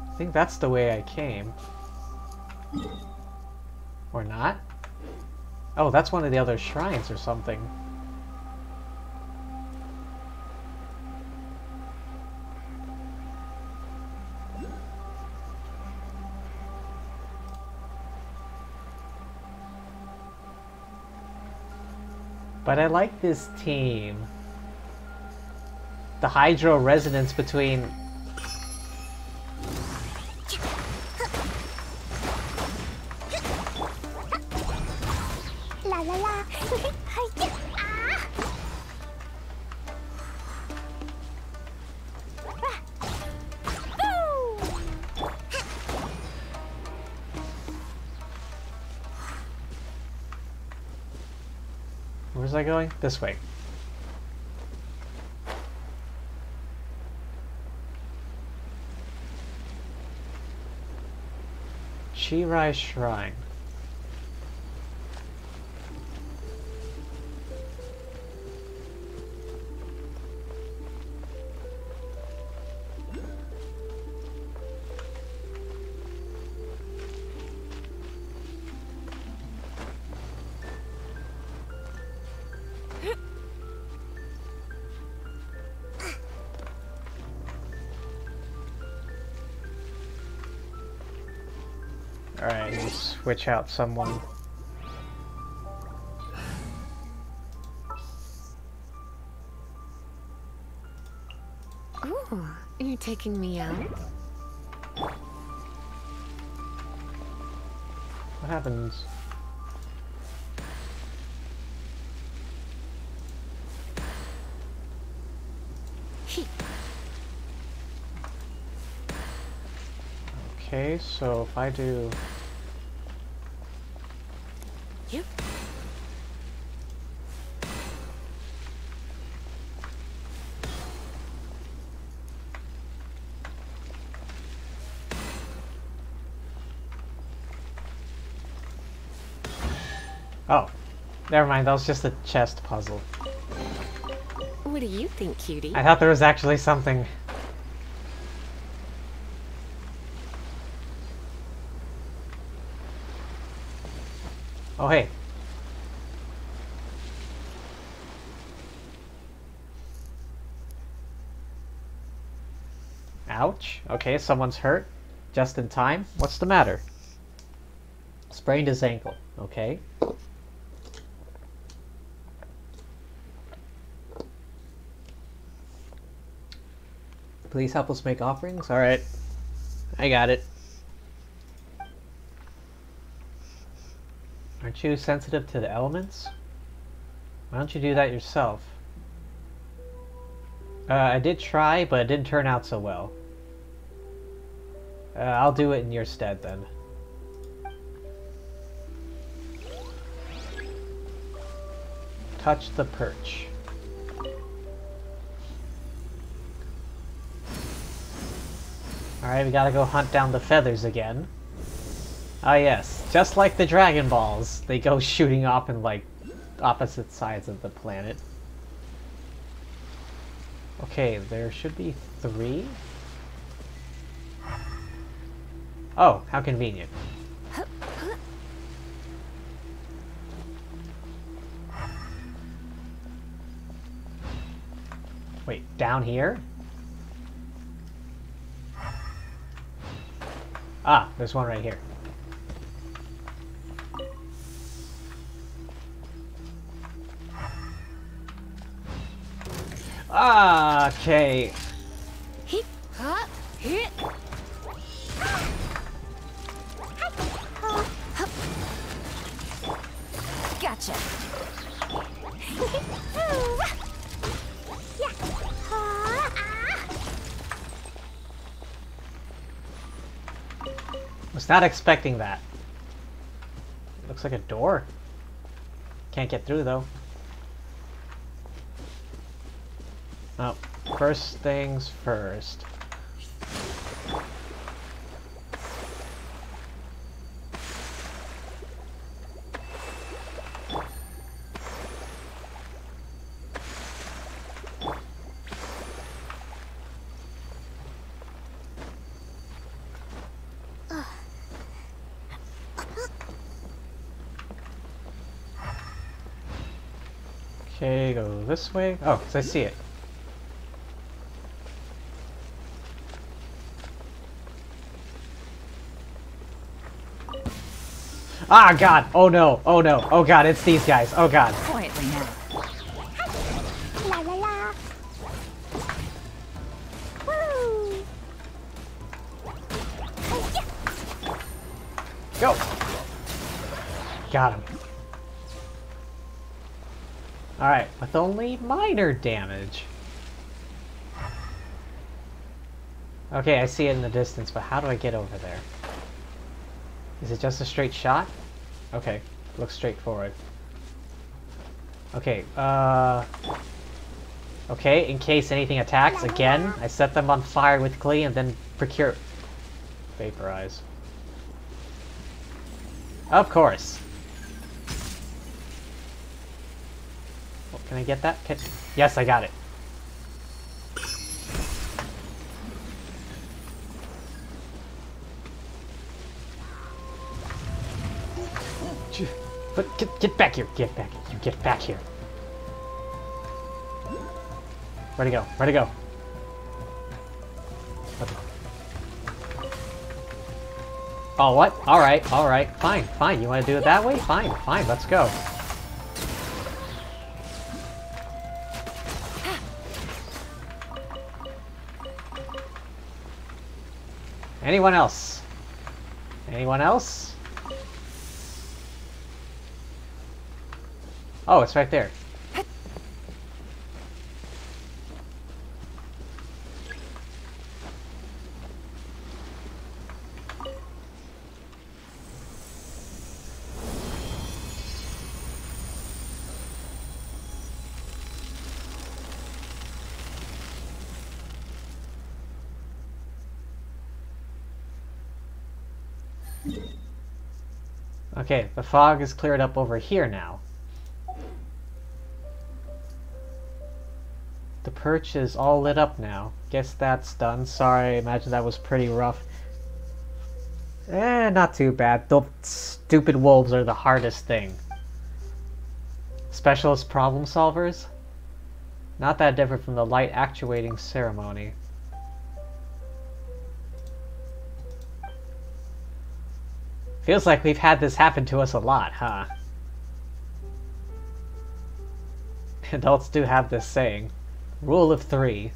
I think that's the way I came. Or not? Oh, that's one of the other shrines or something. But I like this team. The hydro resonance between... La la la. Where's I going? This way. Chirai Shrine. Alright, let's switch out someone. Ooh, you're taking me out? What happens? Okay, so if I do... Yep. Oh, never mind, that was just a chest puzzle. What do you think, cutie? I thought there was actually something. Oh, hey. Ouch. Okay, someone's hurt. Just in time. What's the matter? Sprained his ankle. Okay. Please help us make offerings? Alright. I got it. Aren't you sensitive to the elements? Why don't you do that yourself? I did try, but it didn't turn out so well. I'll do it in your stead then. Touch the perch. Alright, we gotta go hunt down the feathers again. Ah yes, just like the Dragon Balls, they go shooting off in like opposite sides of the planet. Okay, there should be 3. Oh, how convenient. Wait, down here? Ah, there's one right here. Ah, okay. Gotcha. Was not expecting that. Looks like a door. Can't get through though. Oh, first things first. Okay, go this way. Oh, so I see it. Ah, God! Oh no! Oh no! Oh God! It's these guys! Oh God! Quietly now. La la la. Woo. Oh, yeah. Go! Got him. Alright, with only minor damage. Okay, I see it in the distance, but how do I get over there? Is it just a straight shot? Okay, looks straightforward. Okay, okay, in case anything attacks, again, I set them on fire with Glee and then procure... Vaporize. Of course! Oh, can I get that? Yes, I got it. But get back here! Get back here! You get back here! Where'd he go? Where'd he go? Okay. Oh, what? Alright, alright. Fine, fine. You want to do it that way? Fine, fine. Let's go. Anyone else? Anyone else? Oh, it's right there. Okay, the fog is cleared up over here now. The perch is all lit up now. Guess that's done. Sorry, I imagine that was pretty rough. Not too bad. The stupid wolves are the hardest thing. Specialist problem solvers? Not that different from the light actuating ceremony. Feels like we've had this happen to us a lot, huh? Adults do have this saying. Rule of 3.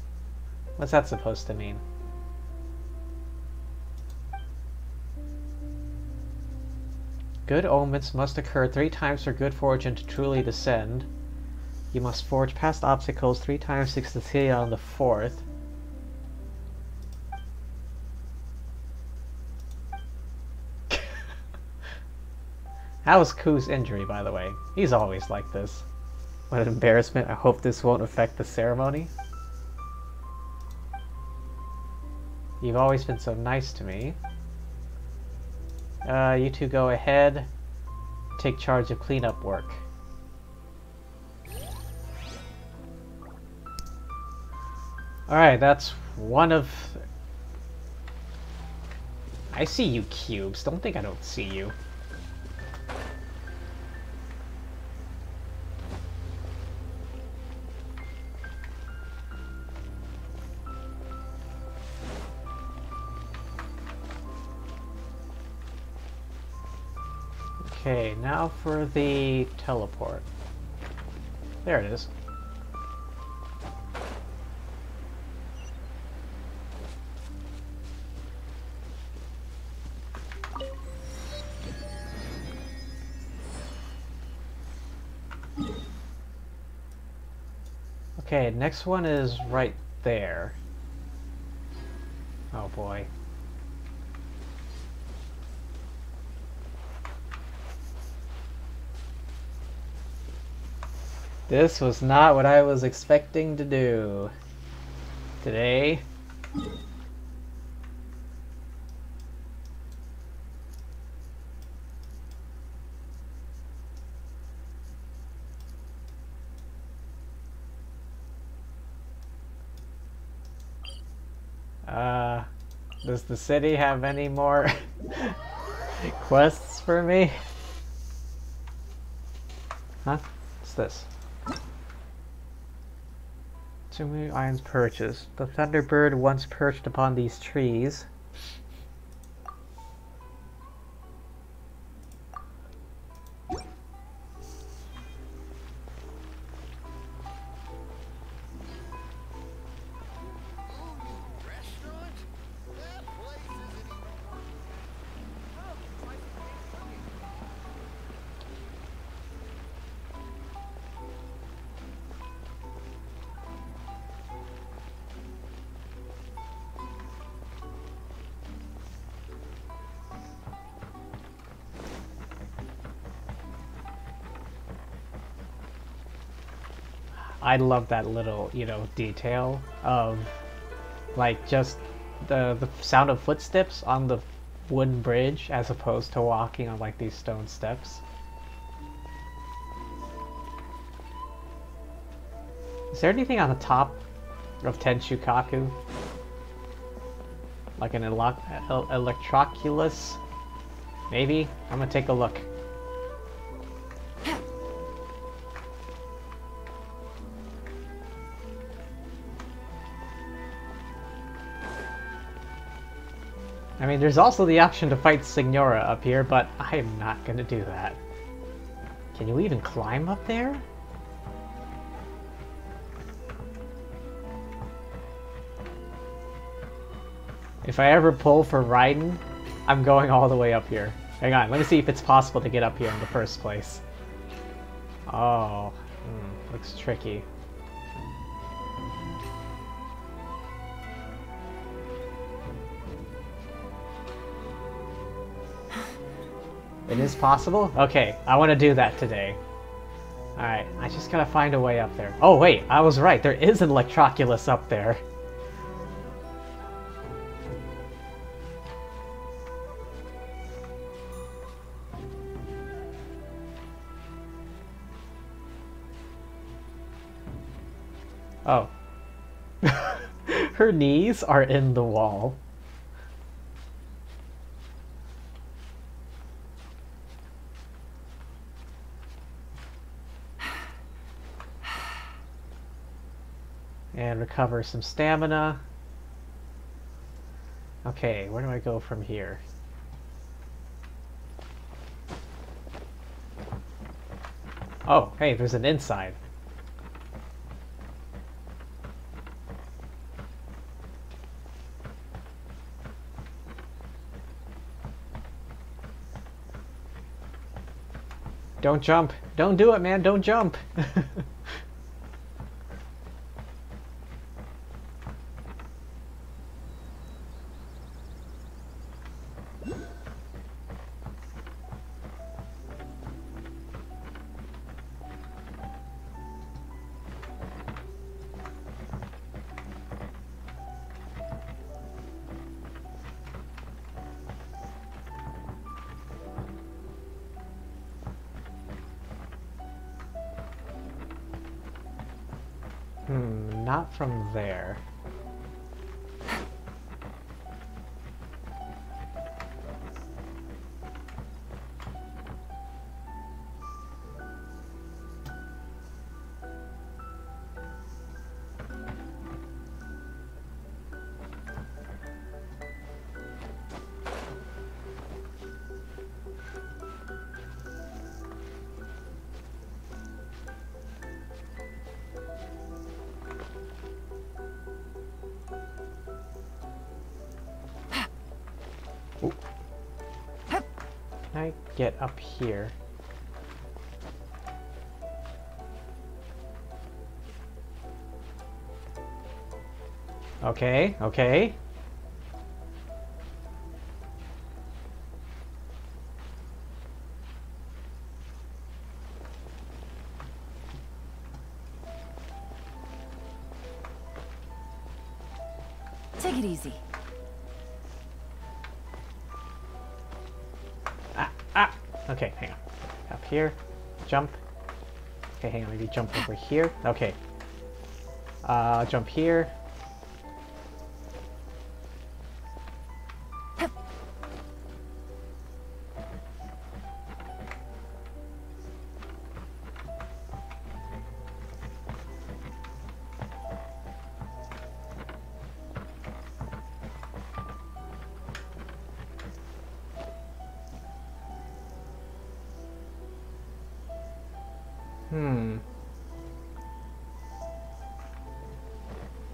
What's that supposed to mean? Good omens must occur 3 times for good fortune to truly descend. You must forge past obstacles 3 times to succeed on the 4th. How was Ku's injury, by the way? He's always like this. What an embarrassment. I hope this won't affect the ceremony. You've always been so nice to me. You two go ahead. Take charge of cleanup work. Alright, that's one of... I see you, cubes. Don't think I don't see you. Okay, now for the teleport. There it is. Okay, next one is right there. Oh boy. This was not what I was expecting to do today. Does the city have any more quests for me? Huh? What's this? Too many items purchased. The Thunderbird once perched upon these trees. I love that little, you know, detail of, like, just the sound of footsteps on the wooden bridge as opposed to walking on, like, these stone steps. Is there anything on the top of Tenshukaku? Like an Electroculus? Maybe? I'm gonna take a look. I mean, there's also the option to fight Signora up here, but I am not gonna do that. Can you even climb up there? If I ever pull for Raiden, I'm going all the way up here. Hang on, let me see if it's possible to get up here in the first place. Oh, looks tricky. It is possible? Okay, I want to do that today. Alright, I just gotta find a way up there. Oh wait, I was right, there is an Electroculus up there. Oh. Her knees are in the wall. And recover some stamina. Okay, where do I go from here? Oh, hey, there's an inside. Don't jump. Don't do it, man. Don't jump. Not from there. Can I get up here? . 'Cause Okay, okay. Take it easy. Ah! Okay, hang on. Up here. Jump. Okay, hang on, maybe jump over here. Okay. Jump here.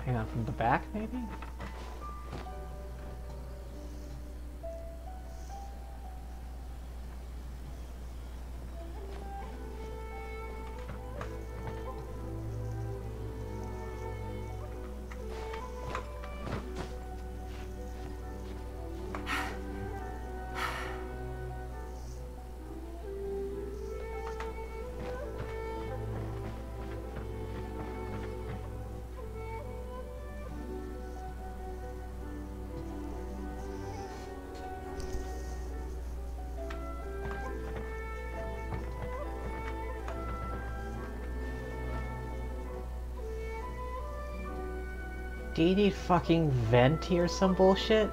Hang on, from the back, maybe? Do you need fucking venti or some bullshit?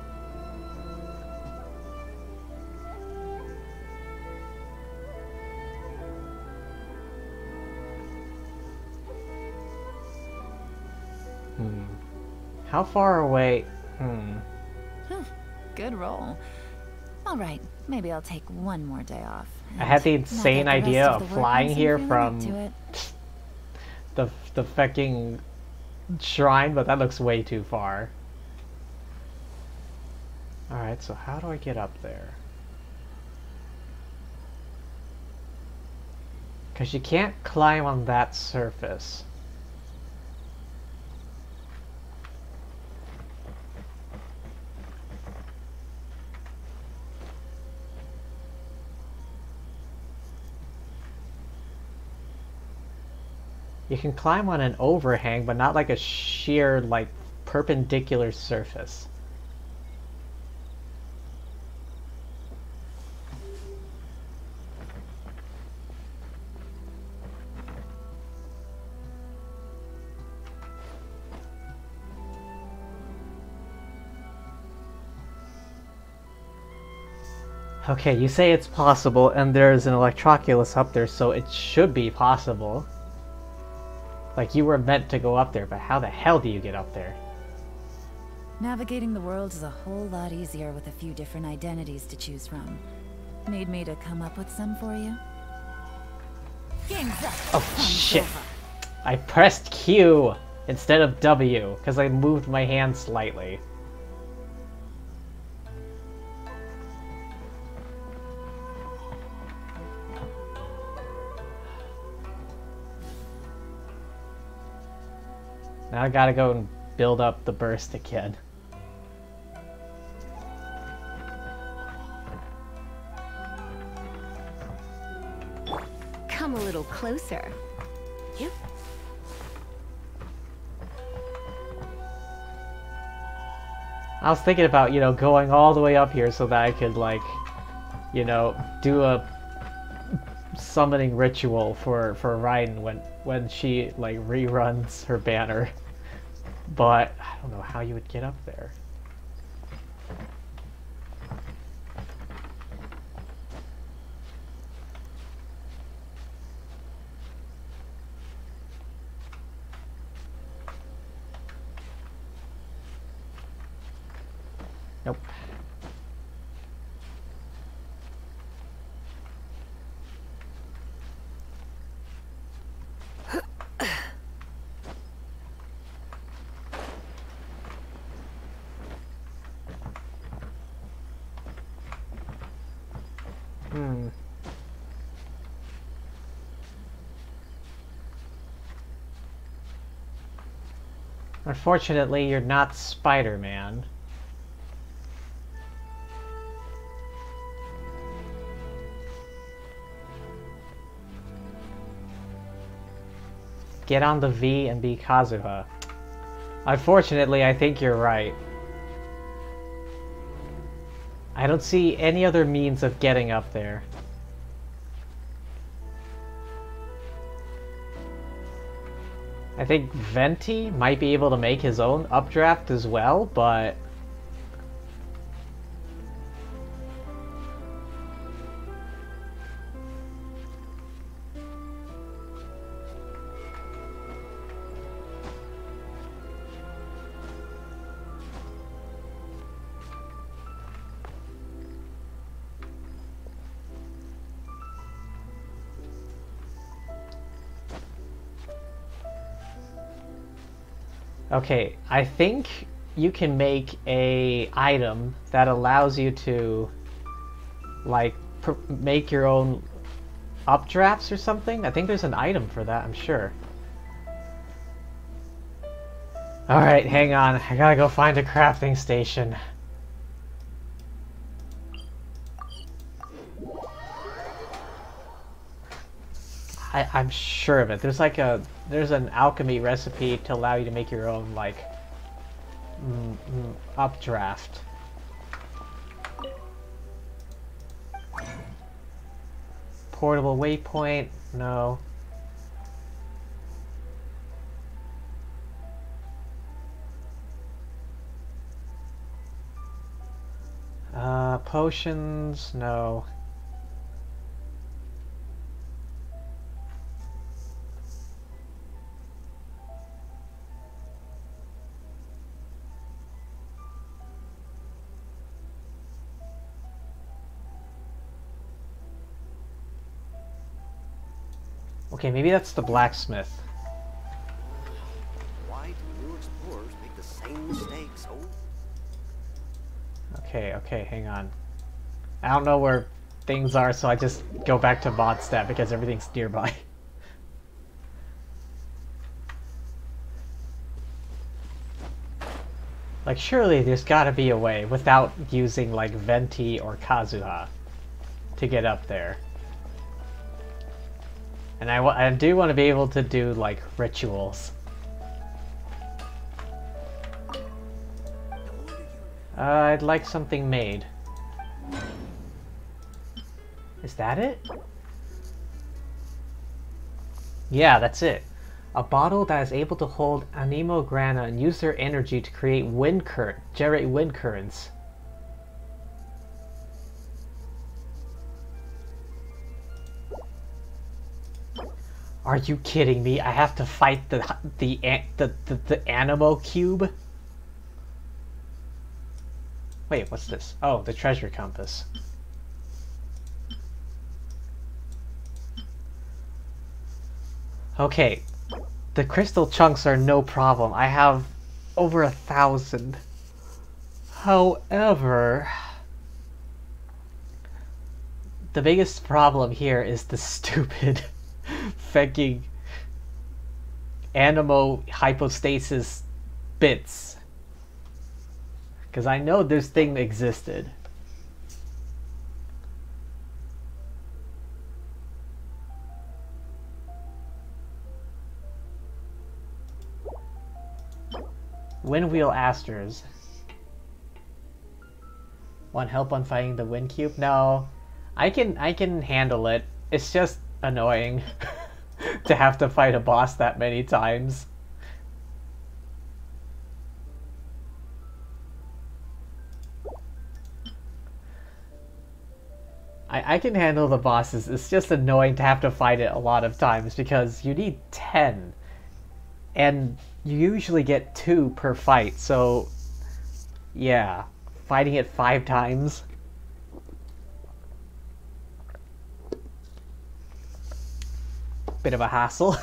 How far away? Good roll. All right, maybe I'll take one more day off. I had the and not insane get the idea rest of the work flying once I'm here feeling up from to it. the fucking shrine, but that looks way too far. Alright, so how do I get up there? Because you can't climb on that surface. You can climb on an overhang, but not like a sheer, like, perpendicular surface. Okay, you say it's possible, and there's an Electroculus up there, so it should be possible. Like, you were meant to go up there, but how the hell do you get up there? Navigating the world is a whole lot easier with a few different identities to choose from. Need me to come up with some for you? Game's up. Oh, shit. I pressed Q instead of W, because I moved my hand slightly. Now I gotta go and build up the burst again. Come a little closer. Yep. I was thinking about, you know, going all the way up here so that I could, like, you know, do a summoning ritual for Raiden when she, like, reruns her banner. But I don't know how you would get up there. Nope. Unfortunately, you're not Spider-Man. Get on the V and be Kazuha. Unfortunately, I think you're right. I don't see any other means of getting up there. I think Venti might be able to make his own updraft as well, but... Okay, I think you can make a item that allows you to, like, make your own updrafts or something. I think there's an item for that, I'm sure. Alright, hang on. I gotta go find a crafting station. I'm sure of it. There's an alchemy recipe to allow you to make your own, like, updraft. Portable waypoint? No. Potions? No. Okay, maybe that's the blacksmith. Why do new explorers make the same mistakes? Okay, hang on. I don't know where things are, so I just go back to Mondstadt because everything's nearby. Like, surely there's gotta be a way without using, like, Venti or Kazuha to get up there. And I do want to be able to do, like, rituals. I'd like something made. Is that it? Yeah, that's it. A bottle that is able to hold Anemo Grana and use their energy to create generate wind currents. Are you kidding me? I have to fight the Anemo cube? Wait, what's this? Oh, the treasure compass. Okay, the crystal chunks are no problem. I have over 1,000. However, the biggest problem here is the stupid fucking Anemo hypostasis bits. Because I know this thing existed. Windwheel Asters. Want help on fighting the Wind Cube? No. I can handle it. It's just annoying to have to fight a boss that many times. I can handle the bosses. It's just annoying to have to fight it a lot of times because you need 10. And you usually get 2 per fight, so yeah, fighting it 5 times. Bit of a hassle.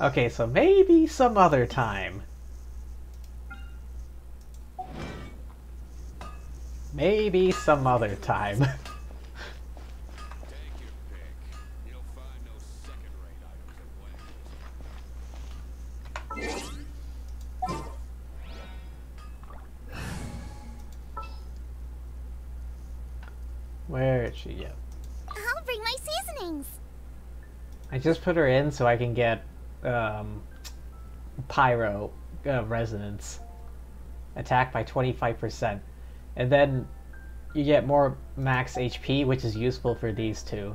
Okay, so maybe some other time. Maybe some other time. Take your pick. You'll find no Where is she? Yeah. I'll bring my seasonings. I just put her in so I can get pyro resonance. Attack by 25%. And then you get more max HP, which is useful for these two.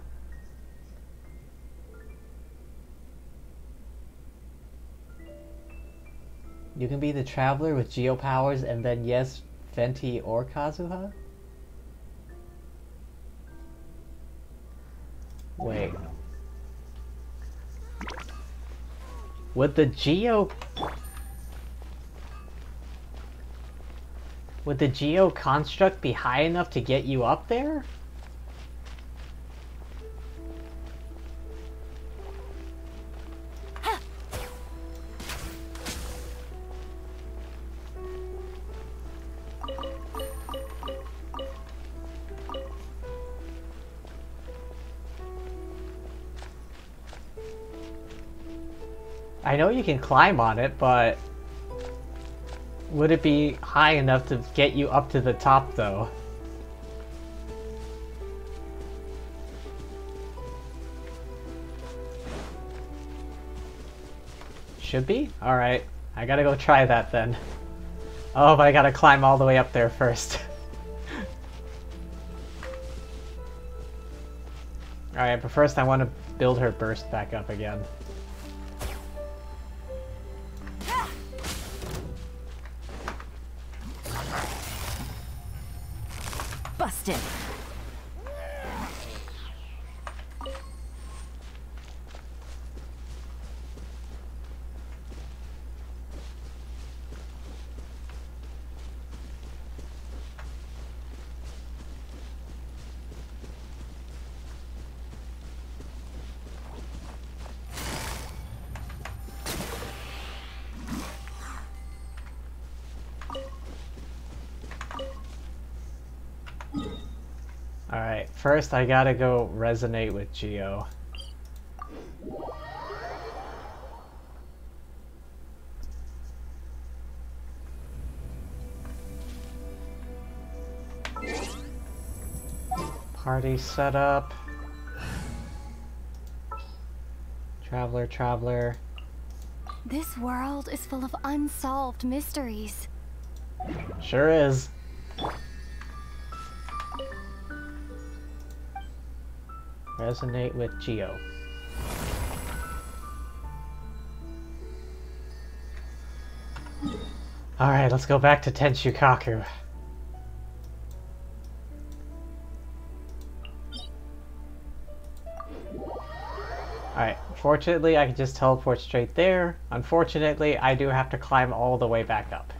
You can be the Traveler with Geo powers and then yes, Venti or Kazuha? Wait. Would the Geo construct be high enough to get you up there? I know you can climb on it, but would it be high enough to get you up to the top, though? Should be? Alright. I gotta go try that then. Oh, but I gotta climb all the way up there first. Alright, but first I want to build her burst back up again. Busted. Alright, first I gotta go resonate with Geo. Party setup. Traveler, traveler. This world is full of unsolved mysteries. Sure is. Resonate with Geo. Alright, let's go back to Tenshukaku. Alright, fortunately I can just teleport straight there. Unfortunately, I do have to climb all the way back up.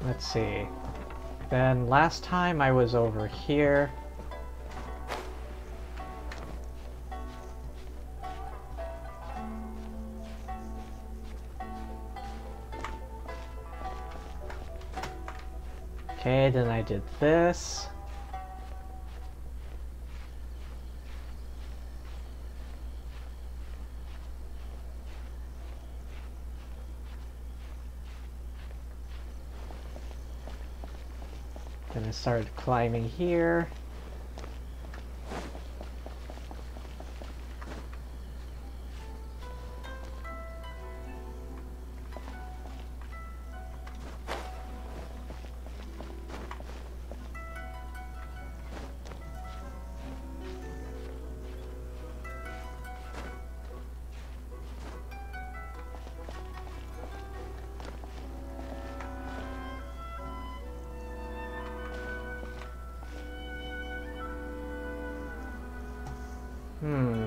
Let's see. Then last time I was over here. Okay, then I did this. Then I started climbing here. Hmm.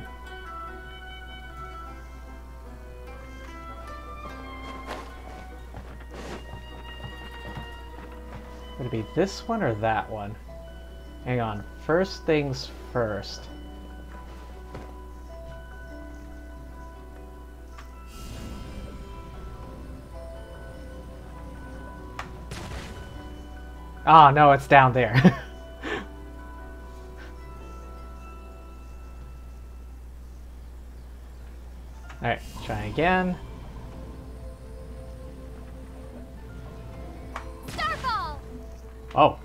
Would it be this one or that one? Hang on. First things first. Oh, no, it's down there. Alright, try again. Starfall! Oh.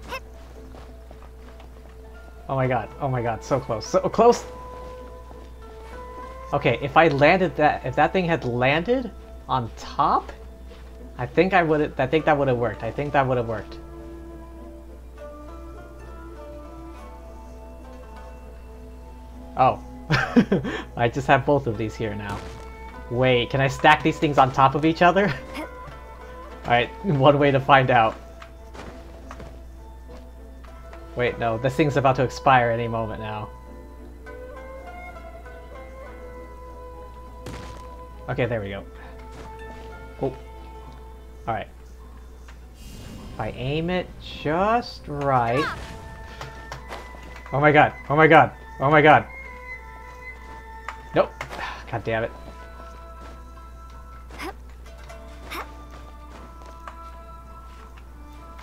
Oh my god, so close, so close! Okay, if I landed that, if that thing had landed on top, I think that would have worked. I think that would have worked. Oh. I just have both of these here now. Wait, can I stack these things on top of each other? Alright, one way to find out. Wait, no, this thing's about to expire any moment now. Okay, there we go. Oh. Alright. If I aim it just right... Oh my god, oh my god, oh my god. Nope. God damn it.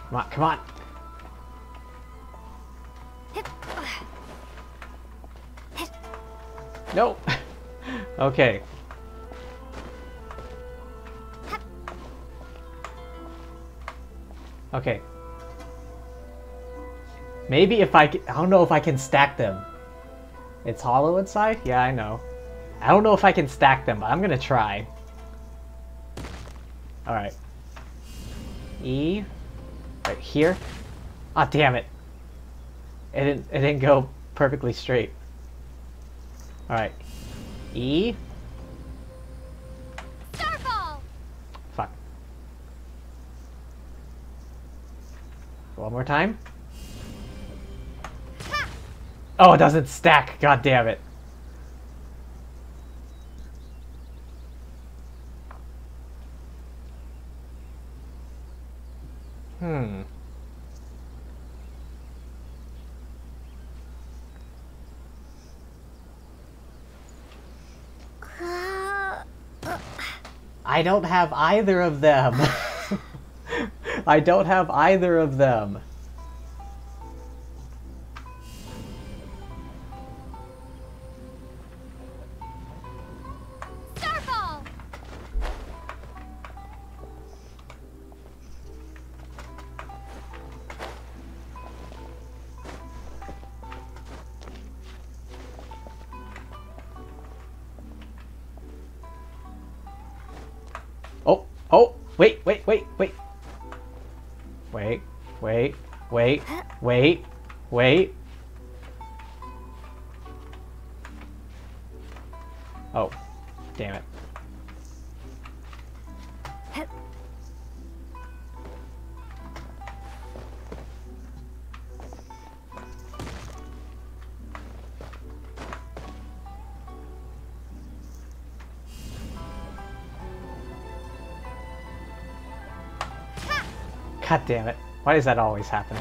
Come on, come on. No. Okay. Okay. Maybe if I don't know if I can stack them. It's hollow inside? Yeah, I know. I don't know if I can stack them, but I'm gonna try. Alright. E. Right here. Ah, damn it. It didn't go perfectly straight. Alright. E. Starfall! Fuck. One more time. Ha! Oh, it doesn't stack. God damn it. Hmm. I don't have either of them. I don't have either of them. Starfall! Oh, oh, wait. Wait. Oh, damn it. God damn it. Why does that always happen?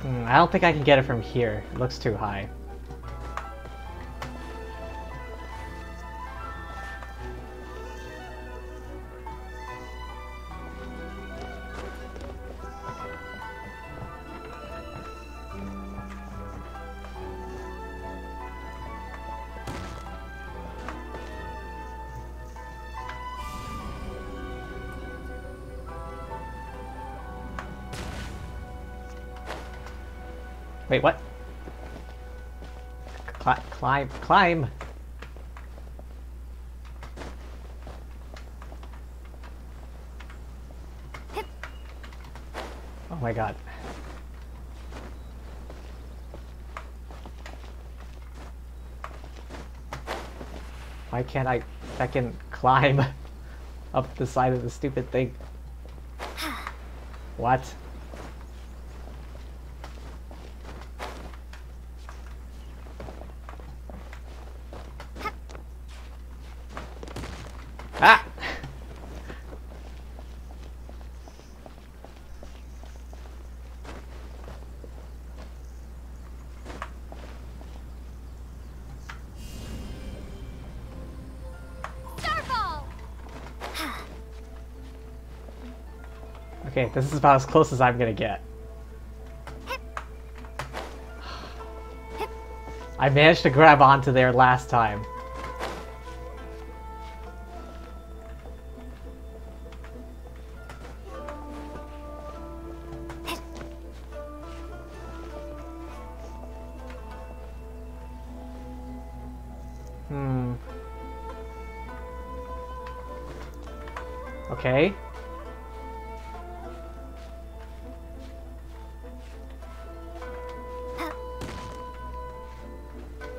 I don't think I can get it from here. It looks too high. Wait, what? Climb! Oh my god. Why can't I climb up the side of the stupid thing? What? Ah! Okay, this is about as close as I'm gonna get. I managed to grab onto there last time. Okay.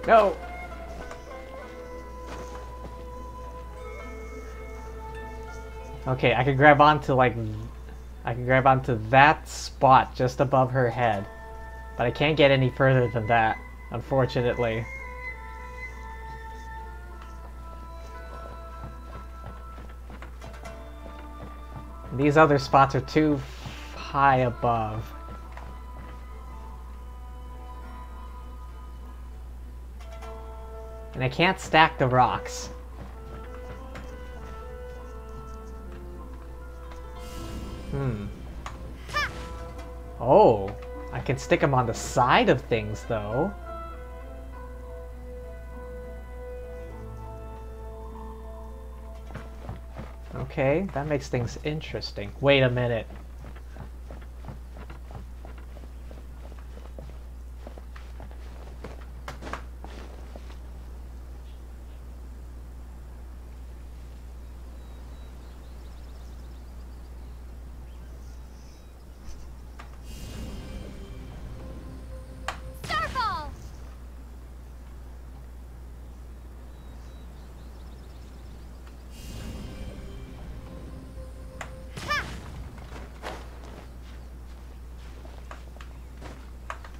No! Okay, I can grab onto that spot just above her head. But I can't get any further than that, unfortunately. These other spots are too high above. And I can't stack the rocks. Oh, I can stick them on the side of things, though. Okay, that makes things interesting. Wait a minute.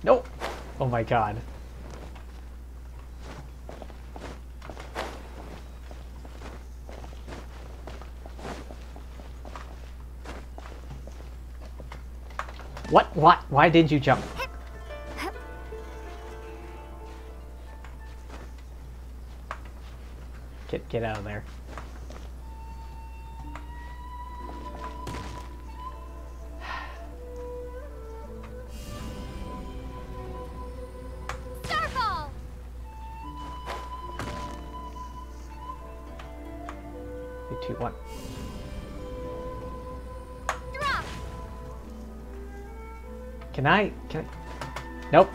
Nope! Oh my god. What? What? Why did you jump? Get out of there. Two, one. Drop. Can I? Nope.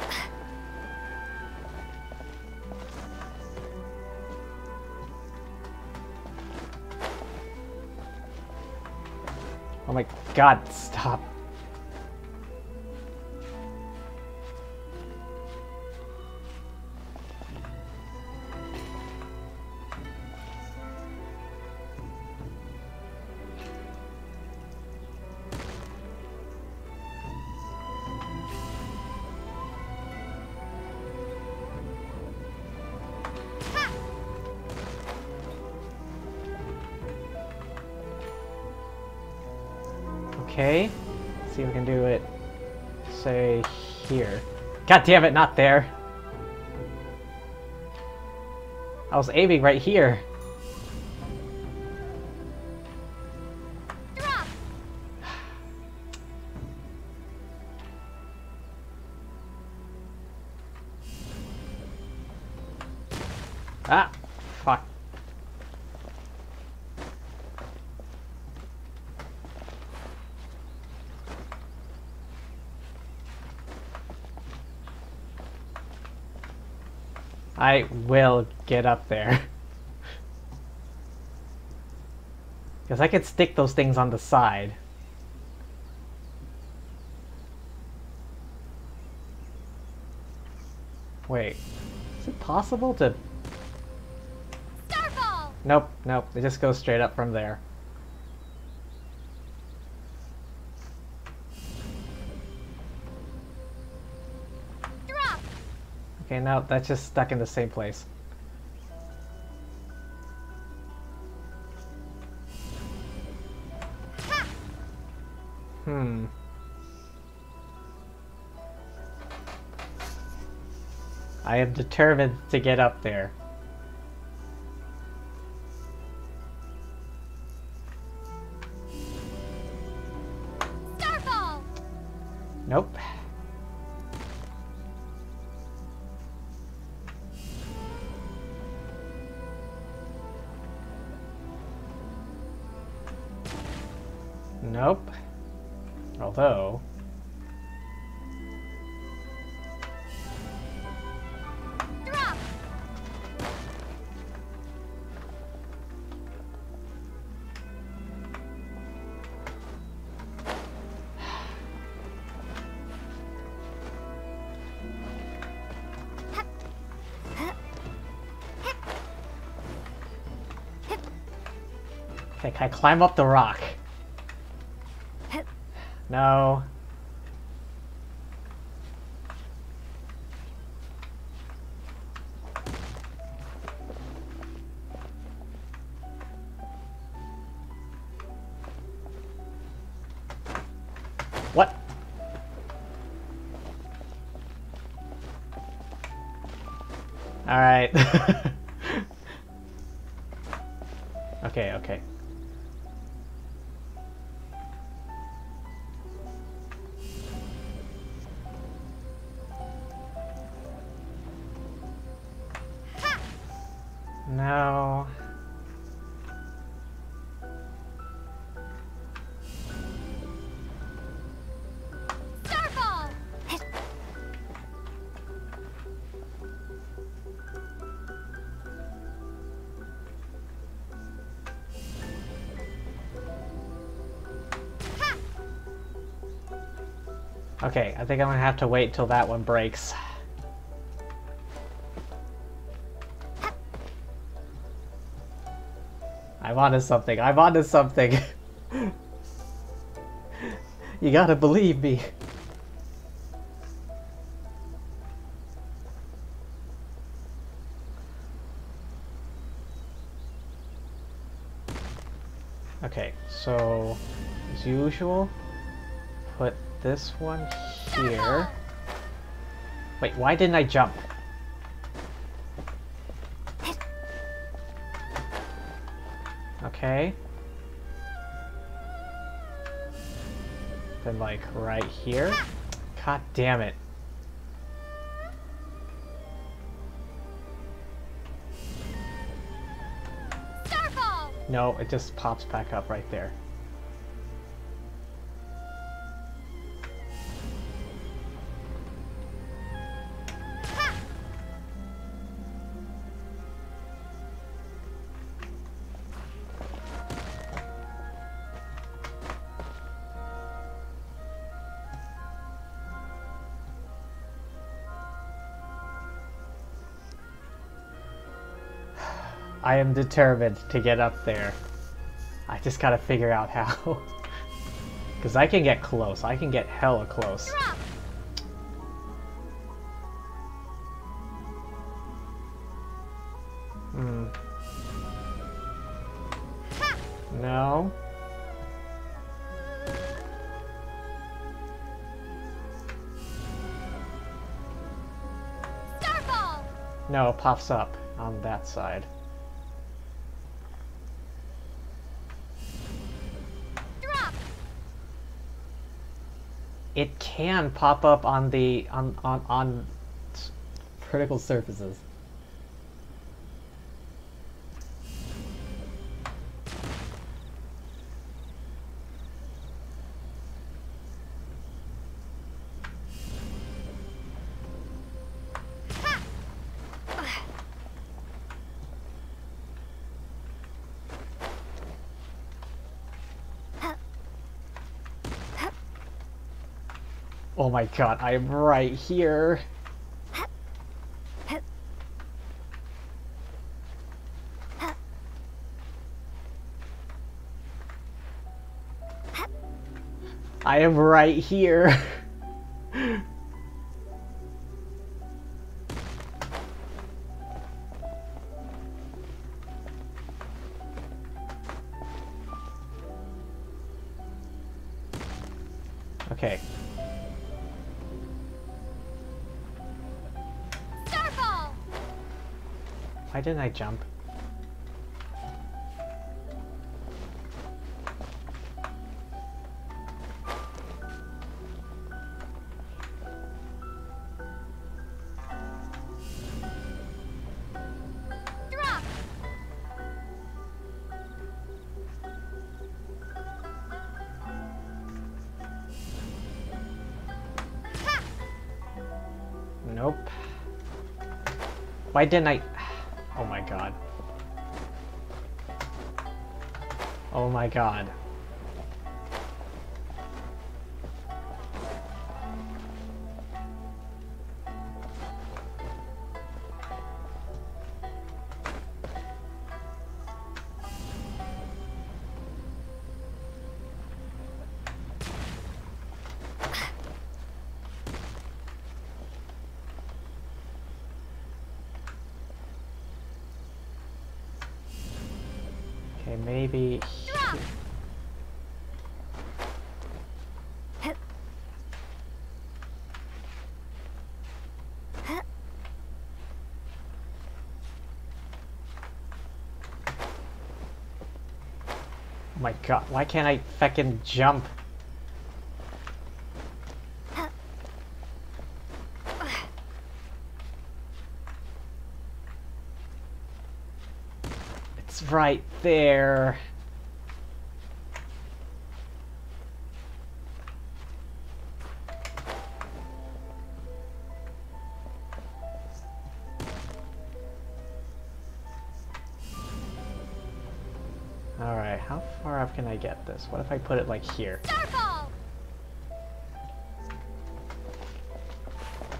Oh my god, stop. Okay, let's see if we can do it, say, here. God damn it, not there. I was aiming right here. Drop. Ah, fuck. I will get up there. Because I could stick those things on the side. Wait, is it possible to... Starfall. Nope, nope. It just goes straight up from there. Drop. Okay, no, that's just stuck in the same place. Hmm. I am determined to get up there. Starfall. Nope. Nope. Although... Drop. Okay, can I climb up the rock? No. What? All right. Okay, okay. No. Starfall. Okay, I think I'm gonna have to wait till that one breaks. I'm onto something. I'm onto something. You gotta believe me. Okay, so as usual, put this one here. Wait, why didn't I jump? Okay. Then like right here. God damn it. Starfall. No, it just pops back up right there. I am determined to get up there. I just gotta figure out how. Because I can get close. I can get hella close. Drop. Hmm. No. Starfall. No, it pops up on that side. Drop. It can pop up on the on vertical surfaces. Oh my god, I'm right here. I am right here. Okay. Starfall! Why didn't I jump? Drop! Ha! Nope. Why didn't I? Oh my god. Oh my god. Okay, maybe. Drop! Oh my god, why can't I feckin' jump? It's right there. Alright, how far up can I get this? What if I put it like here? Starfall!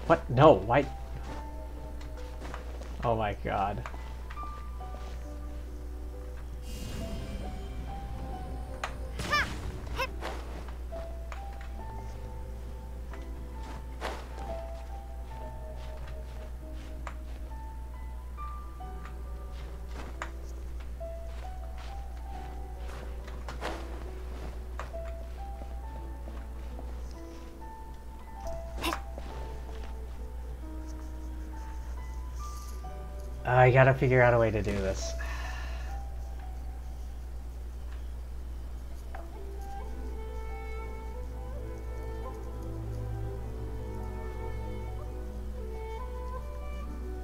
What? No, why? Oh my god. Ha! Hip! I gotta figure out a way to do this.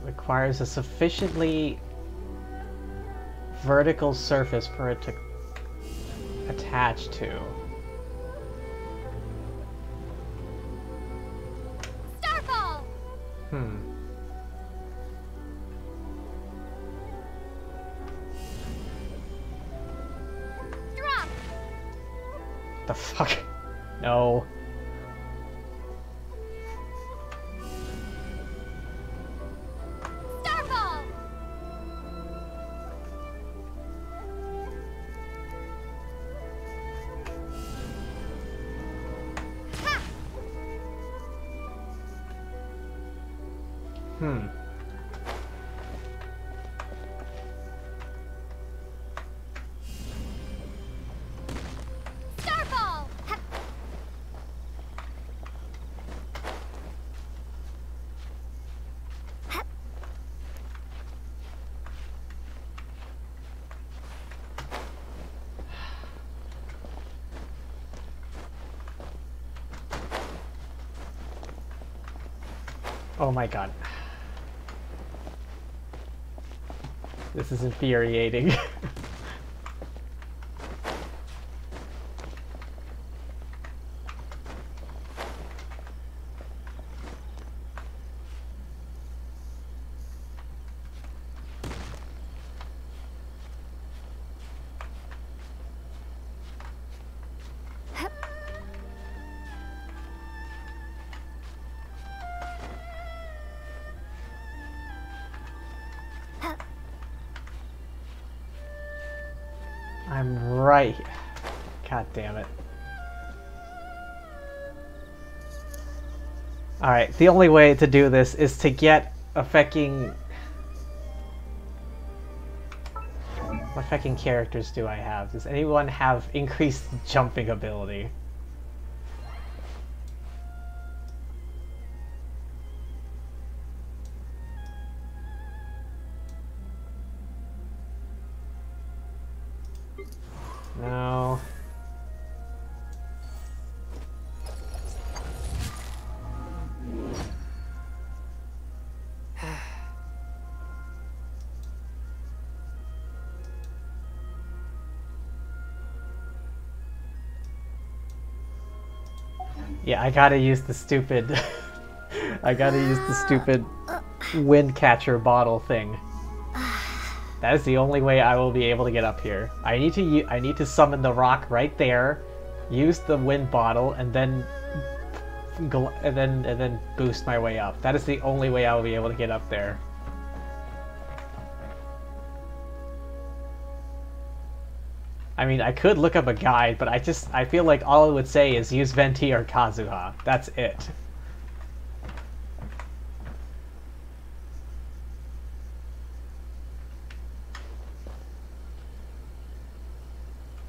Requires a sufficiently vertical surface for it to attach to. Starfall! Hmm. Drop! The fuck? No. Starfall! Ha! Hmm. Starfall! Ha! Ha! Oh my god. This is infuriating. I'm right. God damn it. Alright, the only way to do this is to get a fucking... What fucking characters do I have? Does anyone have increased jumping ability? No. Yeah, I gotta use the stupid... I gotta use the stupid wind catcher bottle thing. That is the only way I will be able to get up here. I need to summon the rock right there, use the wind bottle, and then boost my way up. That is the only way I will be able to get up there. I mean, I could look up a guide, but I feel like all it would say is use Venti or Kazuha. That's it.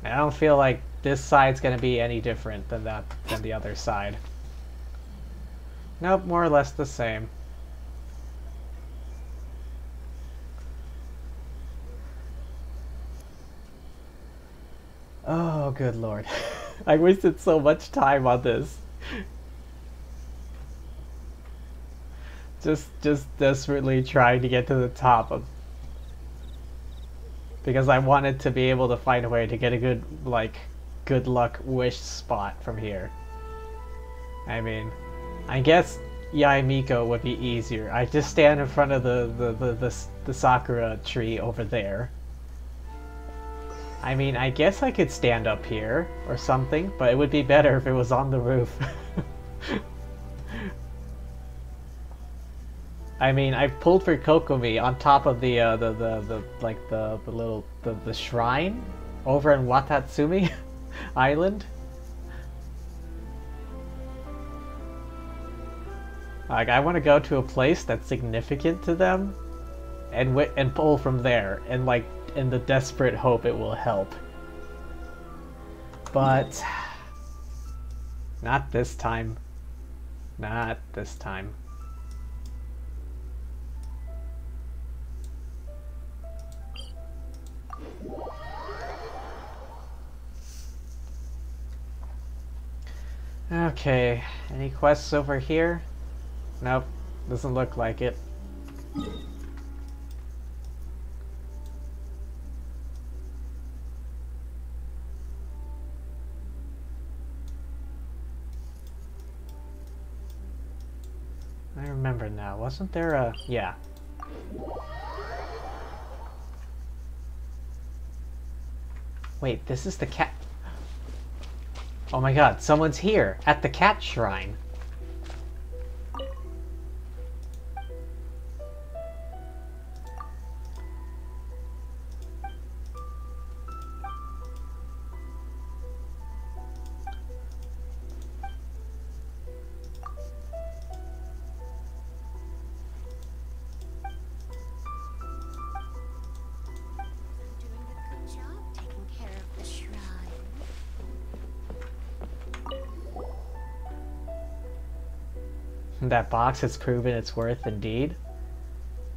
I don't feel like this side's gonna be any different than the other side. Nope, more or less the same. Oh, good lord. I wasted so much time on this. Just desperately trying to get to the top of... Because I wanted to be able to find a way to get a good, like, good luck wish spot from here. I mean, I guess Yaimiko would be easier. I just stand in front of the Sakura tree over there. I mean, I guess I could stand up here or something, but it would be better if it was on the roof. I mean, I pulled for Kokomi on top of the shrine over in Watatsumi Island. Like, I want to go to a place that's significant to them, and pull from there, and like, in the desperate hope it will help. But not this time. Not this time. Okay, any quests over here? Nope, doesn't look like it. I remember now, wasn't there a... yeah. Wait, this is the cat... Oh my god, someone's here, at the cat shrine. That box has proven its worth indeed.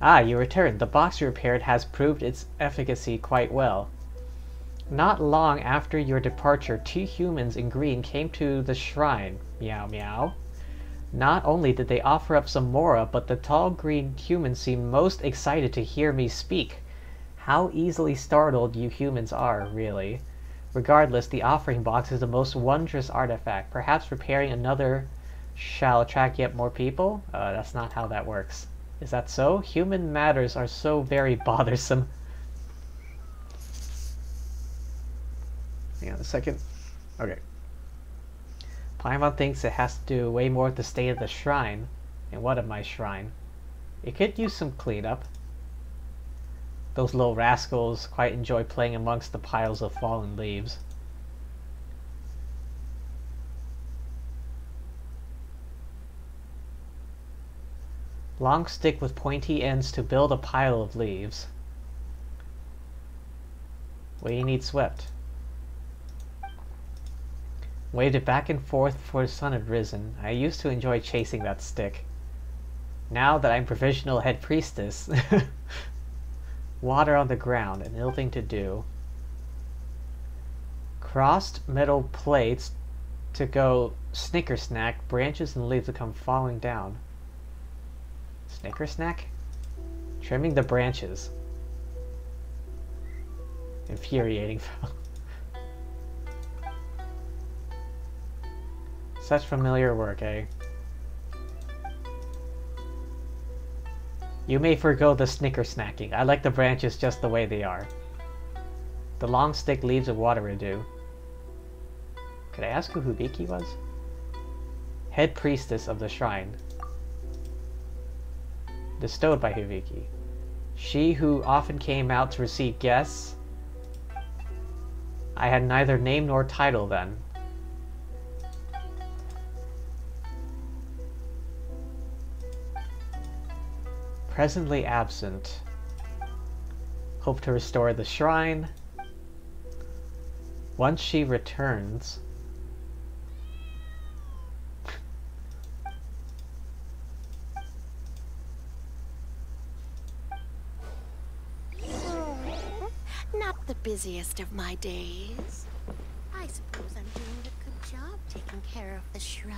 Ah, you returned. The box you repaired has proved its efficacy quite well. Not long after your departure, 2 humans in green came to the shrine. Meow meow. Not only did they offer up some mora, but the tall green humans seemed most excited to hear me speak. How easily startled you humans are, really. Regardless, the offering box is the most wondrous artifact. Perhaps repairing another shall attract yet more people? That's not how that works. Is that so? Human matters are so very bothersome. Hang on a second. Okay. Paimon thinks it has to do way more with the state of the shrine. And what of my shrine? It could use some cleanup. Those little rascals quite enjoy playing amongst the piles of fallen leaves. Long stick with pointy ends to build a pile of leaves. We need swept. Waited back and forth before the sun had risen. I used to enjoy chasing that stick. Now that I'm provisional head priestess, water on the ground, an ill thing to do. Crossed metal plates to go snicker snack, branches and leaves to come falling down. Snicker snack? Trimming the branches. Infuriating. Such familiar work, eh? You may forgo the snicker snacking. I like the branches just the way they are. The long stick leaves of water redo. Could I ask who Hibiki was? Head priestess of the shrine. Bestowed by Hibiki. She who often came out to receive guests. I had neither name nor title then. Presently absent. Hope to restore the shrine. Once she returns. Not the busiest of my days. I suppose I'm doing a good job taking care of the shrine.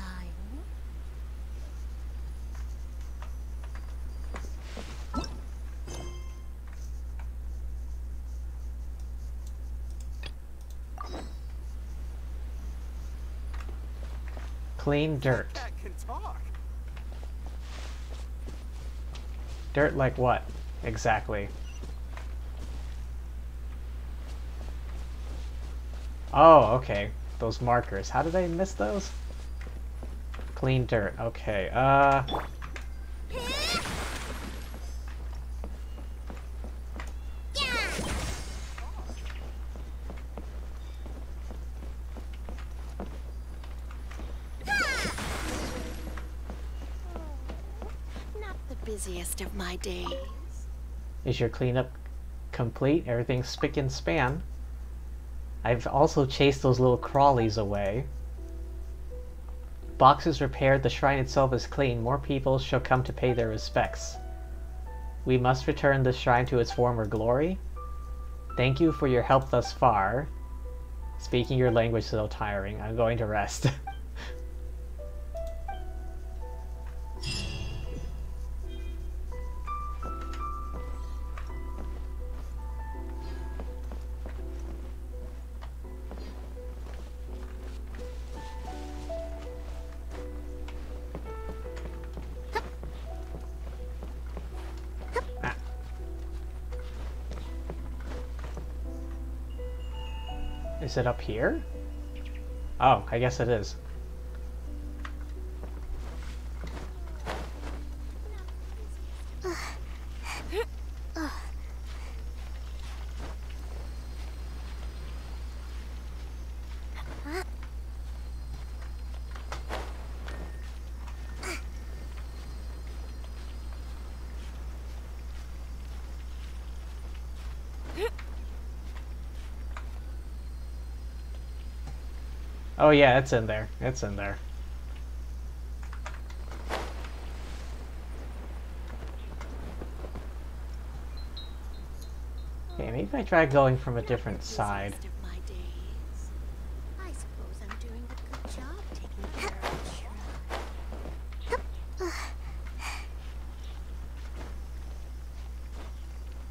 Clean dirt. Cat can talk. Dirt like what? Exactly. Oh, okay. Those markers. How did I miss those? Clean dirt. Okay, Not the busiest of my days. is your cleanup complete? Everything's spick and span. I've also chased those little crawlies away. Boxes repaired, the shrine itself is clean. More people shall come to pay their respects. We must return the shrine to its former glory. Thank you for your help thus far. Speaking your language is so tiring. I'm going to rest. Is it up here? Oh, I guess it is. Oh yeah, it's in there. It's in there. Okay, maybe I try going from a different side. Busiest of my days. I suppose I'm doing a good job taking care of the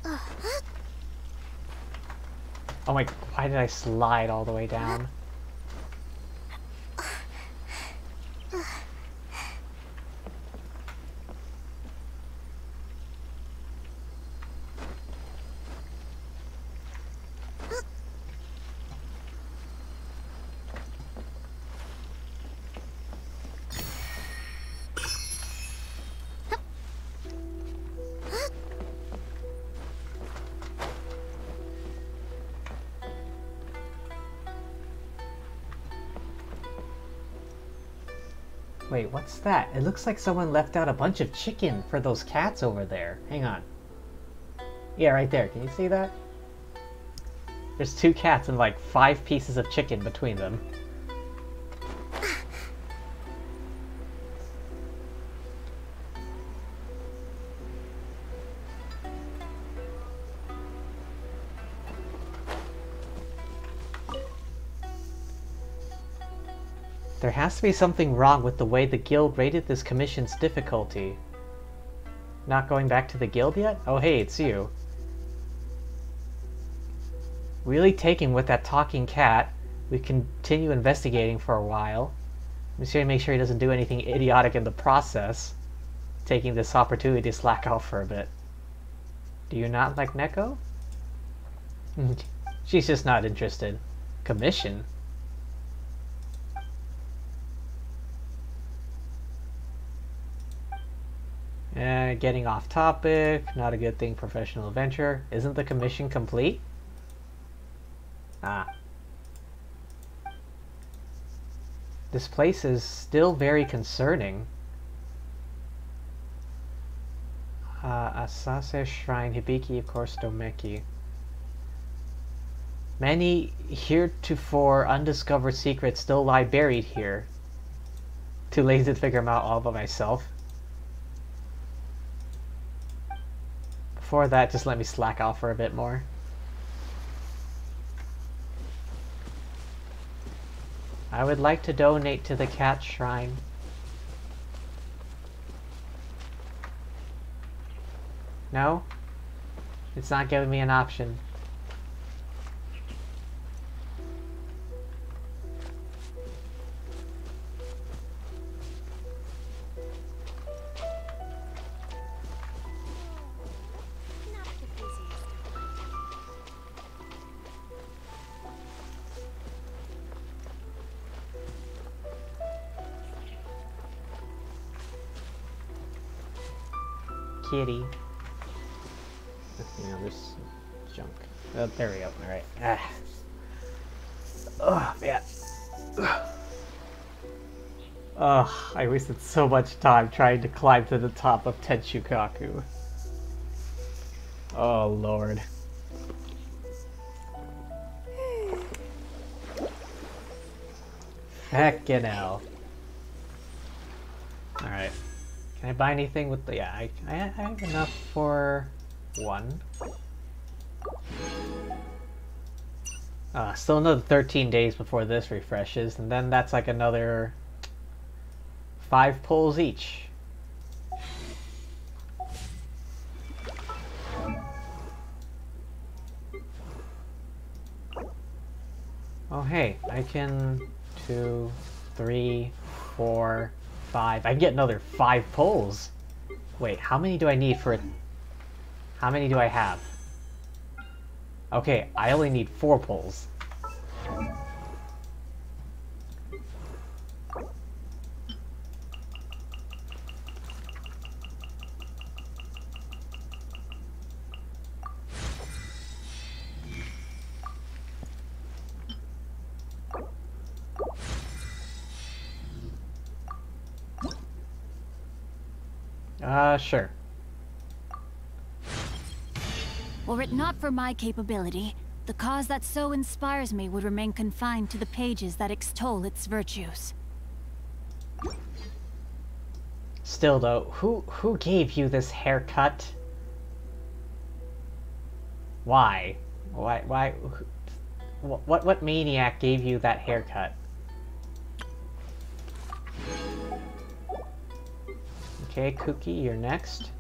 shrine. Oh my, why did I slide all the way down? Wait, what's that? It looks like someone left out a bunch of chicken for those cats over there. Hang on. Yeah, right there. Can you see that? There's 2 cats and like 5 pieces of chicken between them. There has to be something wrong with the way the guild rated this commission's difficulty. Not going back to the guild yet? Oh hey, it's you. Really taken with that talking cat. We continue investigating for a while. I'm just gonna make sure he doesn't do anything idiotic in the process. Taking this opportunity to slack off for a bit. Do you not like Neko? She's just not interested. Commission? Getting off topic, not a good thing, professional adventure. Isn't the commission complete? Ah. This place is still very concerning. Asase Shrine, Hibiki, of course, Domeki. Many heretofore undiscovered secrets still lie buried here. Too lazy to figure them out all by myself. Before that, just let me slack off for a bit more. I would like to donate to the cat shrine. No? It's not giving me an option. Kitty. You know, there's junk. Oh, there we go. Alright. Ah. Oh, man. Oh, I wasted so much time trying to climb to the top of Tenshukaku. Oh, Lord. Heckin' hell. Alright. Can I buy anything with the... Yeah, I have enough for 1. Still another 13 days before this refreshes, and then that's like another 5 pulls each. Oh hey, I can 2, 3, 4, 5. I can get another 5 pulls. Wait, how many do I need for it? How many do I have? Okay, I only need 4 pulls. Sure. Were it not for my capability, the cause that so inspires me would remain confined to the pages that extol its virtues. Still though, who gave you this haircut? Why? Why? What maniac gave you that haircut? Okay, Cookie, you're next.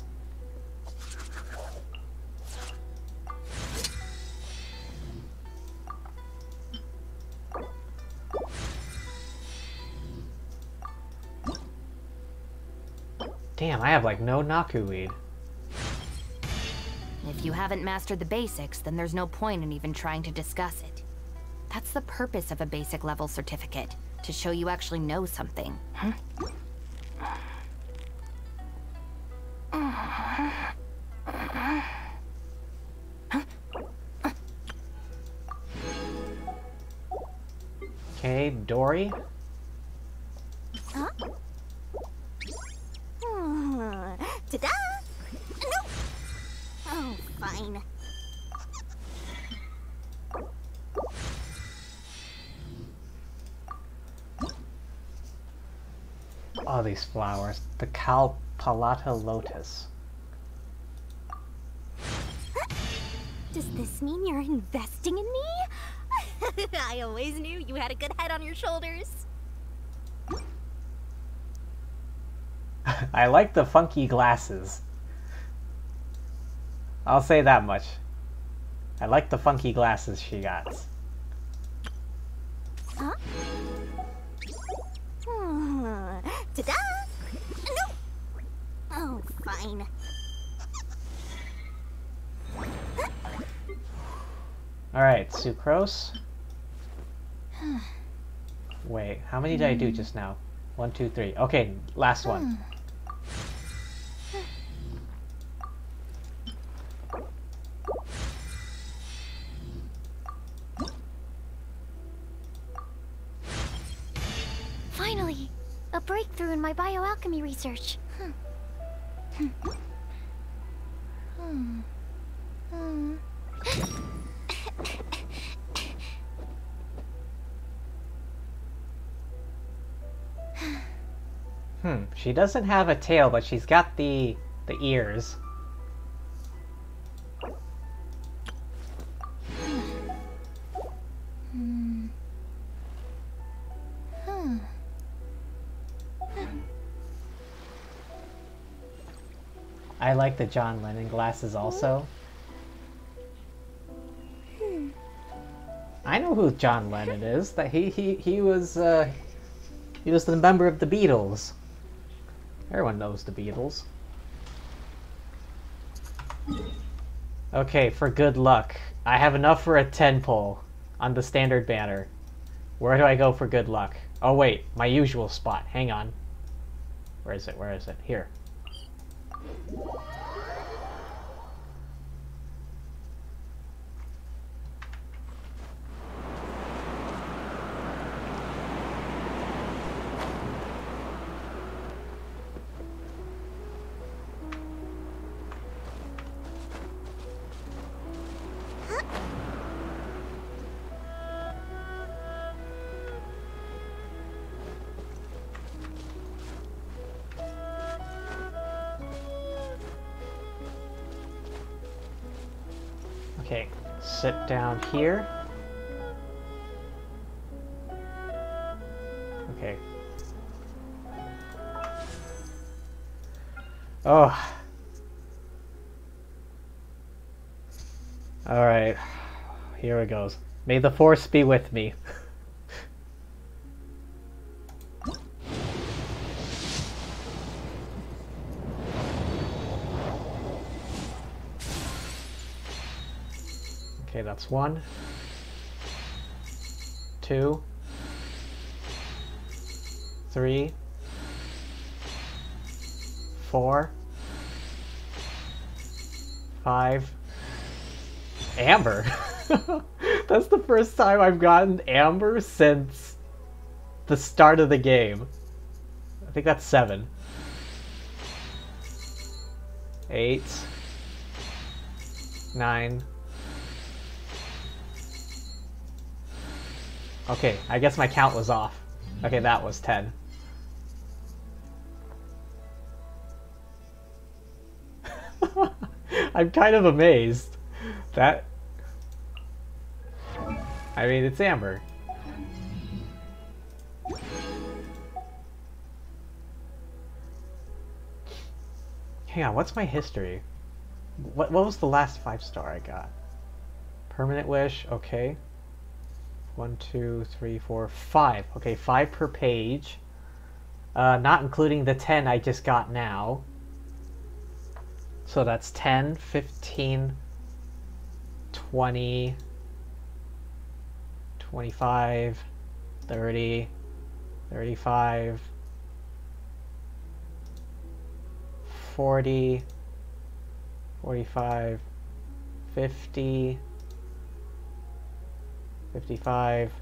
Damn, I have like no Naku weed. If you haven't mastered the basics, then there's no point in even trying to discuss it. That's the purpose of a basic level certificate, to show you actually know something. Huh? Okay, Dory. Huh? fine. Oh, these flowers. The Calpalata lotus. Does this mean you're investing in me? I always knew you had a good head on your shoulders. I like the funky glasses. I'll say that much. I like the funky glasses she got. Huh? Ta-da! No! Oh, fine. Alright, Sucrose. Wait, how many did I do just now? 1, 2, 3. Okay, last one. Finally! A breakthrough in my bioalchemy research. She doesn't have a tail, but she's got the ears. I like the John Lennon glasses also. I know who John Lennon is. That he was the member of the Beatles. Everyone knows the Beatles. Okay, for good luck. I have enough for a 10 pull on the standard banner. Where do I go for good luck? Oh wait, my usual spot. Hang on. Where is it? Where is it? Here. Okay, sit down here. Okay. Oh. Alright. Here it goes. May the Force be with me. Okay, that's 1, 2, 3, 4, 5. Amber. That's the first time I've gotten Amber since the start of the game. I think that's 7. 8, 9. Okay, I guess my count was off. Okay, that was 10. I'm kind of amazed. That... I mean, it's Amber. Hang on, what's my history? What was the last 5-star I got? Permanent Wish, okay. 1, 2, 3, 4, 5. Okay, 5 per page. Not including the 10 I just got now. So that's 10, 15, 20, 25, 30, 35, 40, 45, 50, 55,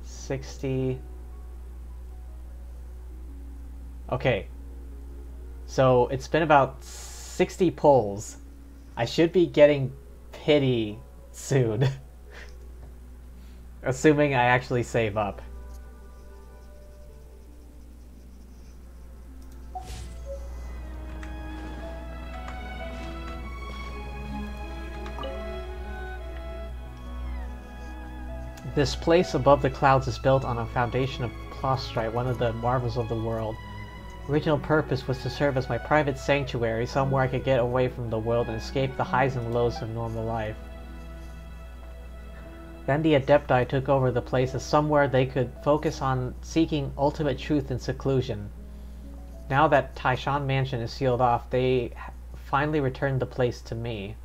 60. Okay. So it's been about 60 pulls. I should be getting pity soon. Assuming I actually save up. This place above the clouds is built on a foundation of Plostrite, one of the marvels of the world. Original purpose was to serve as my private sanctuary, somewhere I could get away from the world and escape the highs and lows of normal life. Then the Adepti took over the place as somewhere they could focus on seeking ultimate truth in seclusion. Now that Taishan Mansion is sealed off, they finally returned the place to me.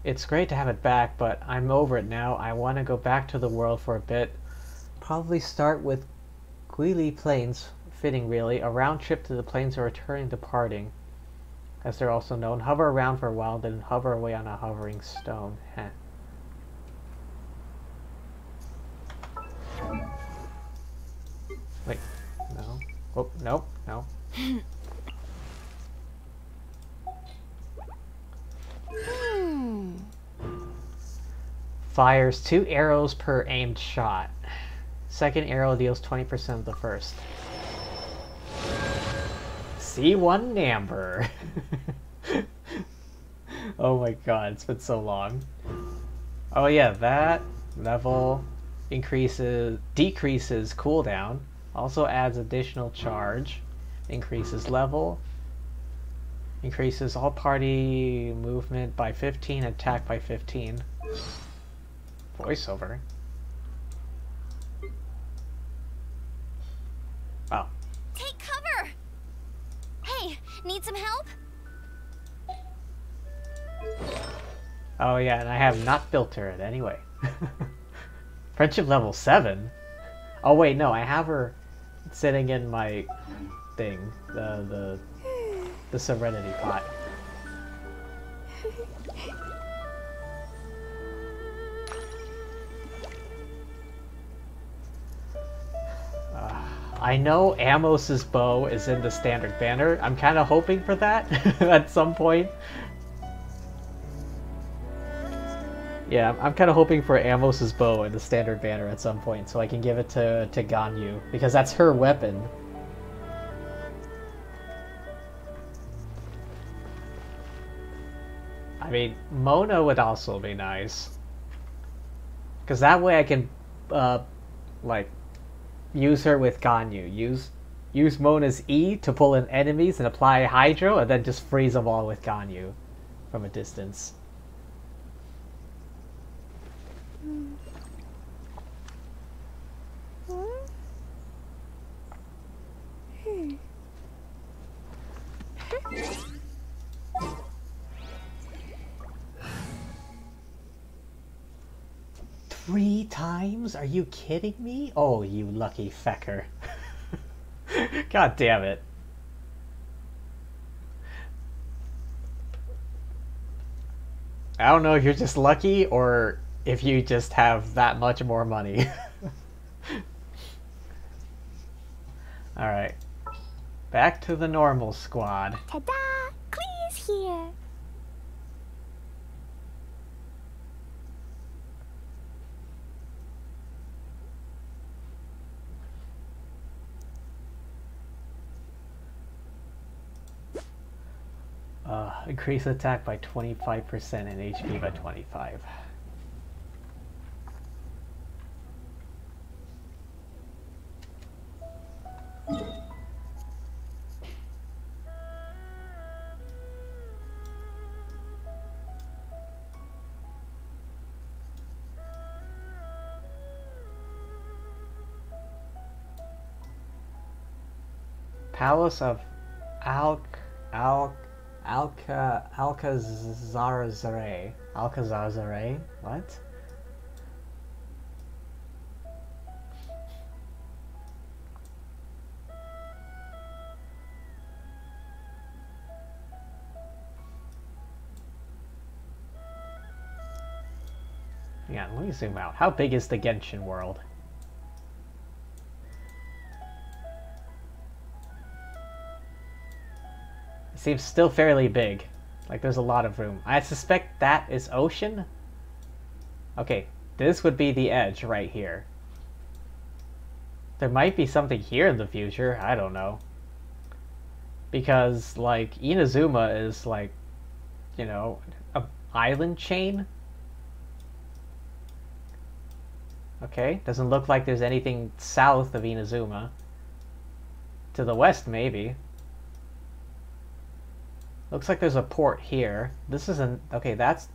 It's great to have it back, but I'm over it now. I want to go back to the world for a bit. Probably start with Guili Plains, fitting really. A round trip to the plains or returning departing, as they're also known. Hover around for a while, then hover away on a hovering stone. Heh. Wait, no. Oh, nope, no. Fires 2 arrows per aimed shot. Second arrow deals 20% of the first. C1 Namber. Oh my god, it's been so long. Oh yeah, that level decreases cooldown. Also adds additional charge. Increases level. Increases all party movement by 15, attack by 15. Voiceover. Wow. Take cover! Hey, need some help? Oh yeah, and I have not built her it anyway. Friendship level 7? Oh wait, no, I have her sitting in my thing. The Serenity pot. I know Amos's bow is in the standard banner. I'm kind of hoping for that at some point. Yeah, I'm kind of hoping for Amos's bow in the standard banner at some point, so I can give it to Ganyu, because that's her weapon. I mean, Mona would also be nice. Because that way I can, like, use her with Ganyu. Use Mona's E to pull in enemies and apply Hydro, and then just freeze them all with Ganyu from a distance. Three times? Are you kidding me? Oh, you lucky fecker. God damn it. I don't know if you're just lucky or if you just have that much more money. Alright. Back to the normal squad. Ta-da! Clee's here! Increase attack by 25% and HP by 25. Palace of Alcazar. Alcazar? What? Yeah, let me zoom out. How big is the Genshin world? It seems still fairly big. Like, there's a lot of room. I suspect that is ocean. Okay, this would be the edge right here. There might be something here in the future. I don't know. Because, like, Inazuma is, like, you know, an island chain. Okay, doesn't look like there's anything south of Inazuma. To the west, maybe. Looks like there's a port here. This isn't... Okay, that's...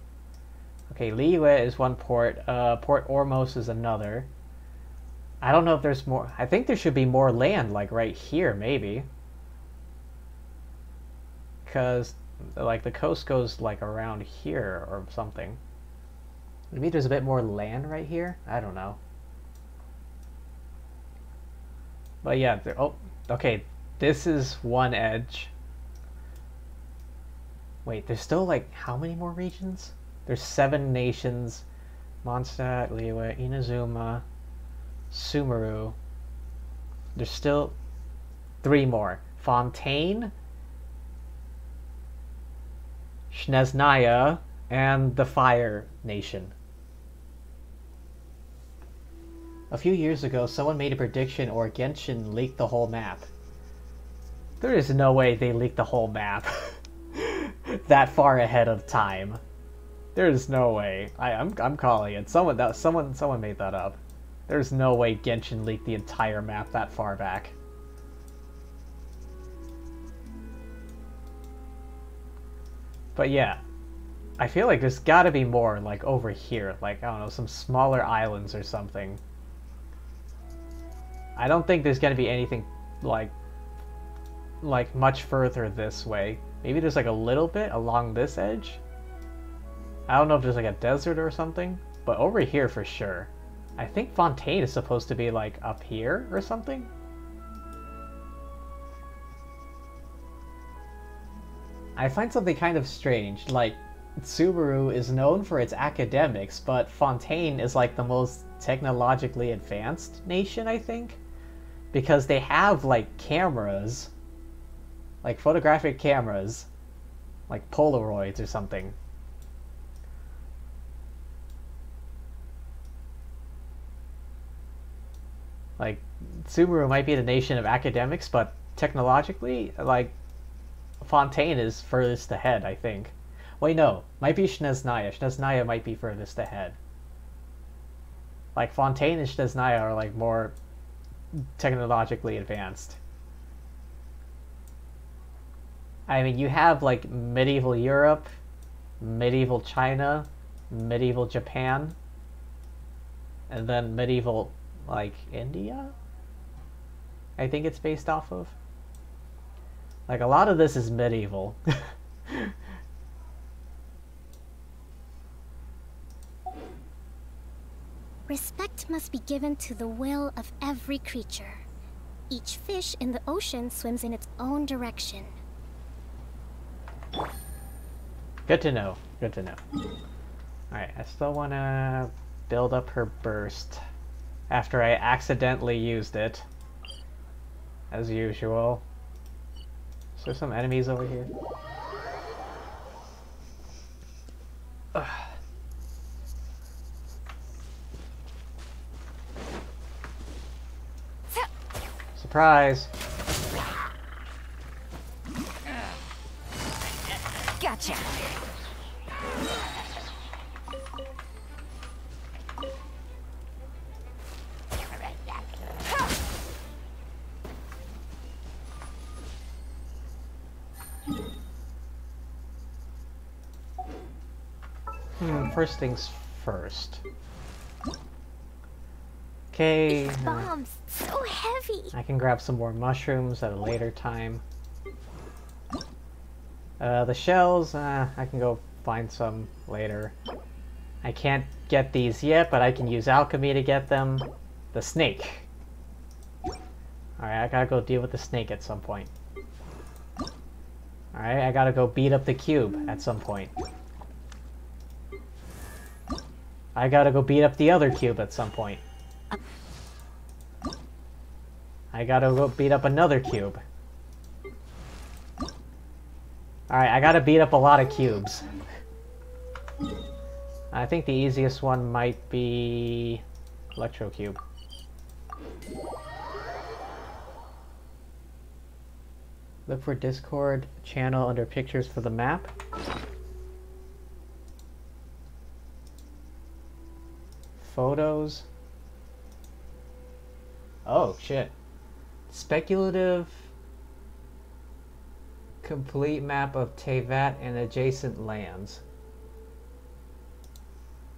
Okay, Liyue is one port. Port Ormos is another. I don't know if there's more... I think there should be more land, like, right here, maybe. Because, like, the coast goes, like, around here or something. Maybe there's a bit more land right here? I don't know. But yeah, oh, okay. This is one edge. Wait, there's still, like, how many more regions? There's 7 nations. Mondstadt, Liyue, Inazuma, Sumeru. There's still 3 more. Fontaine, Snezhnaya, and the Fire Nation. A few years ago, someone made a prediction or Genshin leaked the whole map. There is no way they leaked the whole map that far ahead of time. There's no way. I'm calling it. Someone made that up. There's no way Genshin leaked the entire map that far back. But yeah, I feel like there's gotta be more, like, over here. Like, I don't know, some smaller islands or something. I don't think there's gonna be anything, like much further this way. Maybe there's, like, a little bit along this edge? I don't know if there's, like, a desert or something, but over here for sure. I think Fontaine is supposed to be, like, up here or something? I find something kind of strange, like, Sumeru is known for its academics, but Fontaine is, like, the most technologically advanced nation, I think? Because they have, like, cameras, like, photographic cameras, like Polaroids or something. Like, Sumeru might be the nation of academics, but technologically, like, Fontaine is furthest ahead, I think. Wait, no. Might be Snezhnaya. Snezhnaya might be furthest ahead. Like, Fontaine and Snezhnaya are, like, more technologically advanced. I mean, you have, like, medieval Europe, medieval China, medieval Japan, and then medieval, like, India? I think it's based off of. Like, a lot of this is medieval. Respect must be given to the will of every creature. Each fish in the ocean swims in its own direction. Good to know. Good to know. Alright, I still want to build up her burst after I accidentally used it. As usual. Is there some enemies over here? Ugh. Surprise! Gotcha. First things first. Okay. Bombs, so heavy. I can grab some more mushrooms at a later time. The shells, I can go find some later. I can't get these yet, but I can use alchemy to get them. The snake. Alright, I gotta go deal with the snake at some point. Alright, I gotta go beat up the cube at some point. I gotta go beat up the other cube at some point. I gotta go beat up another cube. Alright, I gotta beat up a lot of cubes. I think the easiest one might be Electro Cube. Look for Discord channel under pictures for the map. Photos. Oh, shit. Speculative complete map of Teyvat and adjacent lands.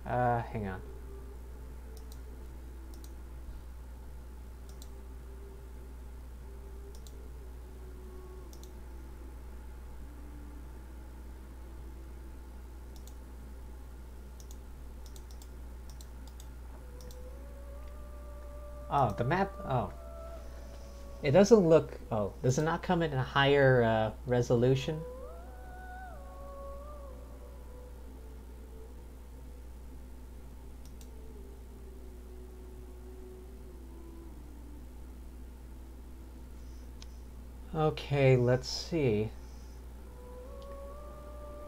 Hang on. Oh, the map, oh. It doesn't look, oh, does it not come in a higher resolution? Okay, let's see.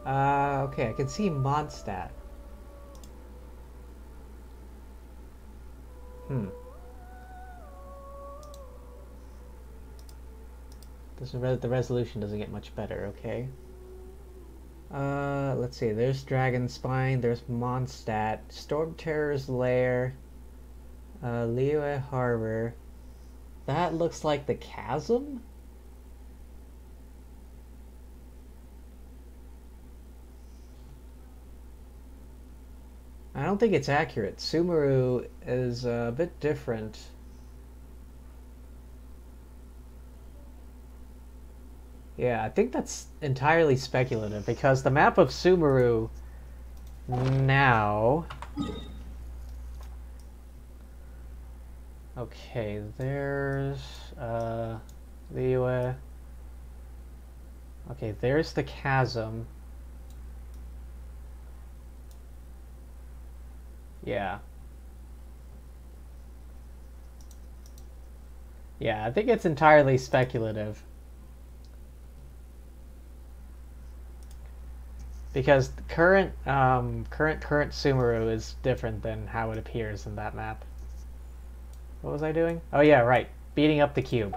Okay, I can see Mondstadt. The resolution doesn't get much better, okay. Let's see, there's Dragon Spine, there's Mondstadt, Storm Terror's Lair, Liyue Harbor. That looks like the Chasm? I don't think it's accurate. Sumeru is a bit different. Yeah, I think that's entirely speculative because the map of Sumeru now... Okay, there's Liyue. Okay, there's the Chasm. Yeah. Yeah, I think it's entirely speculative. Because current Sumeru is different than how it appears in that map. What was I doing? Oh yeah, right. Beating up the cube.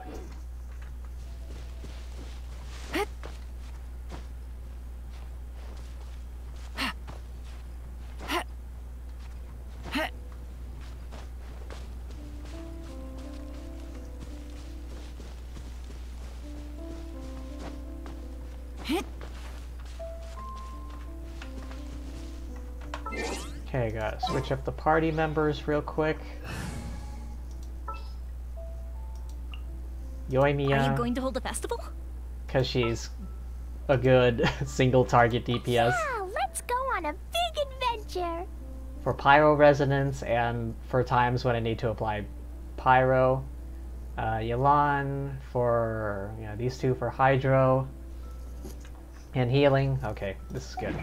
Okay, gotta switch up the party members real quick. Yoimiya. Are you going to hold a festival? Because she's a good single target DPS. Yeah, let's go on a big adventure. For Pyro Resonance and for times when I need to apply Pyro. Yelan for, yeah, these two for Hydro. And healing. Okay, this is good.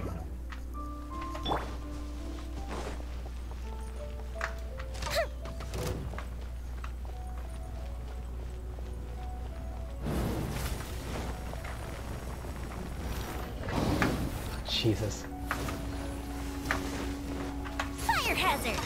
Jesus. Fire hazard.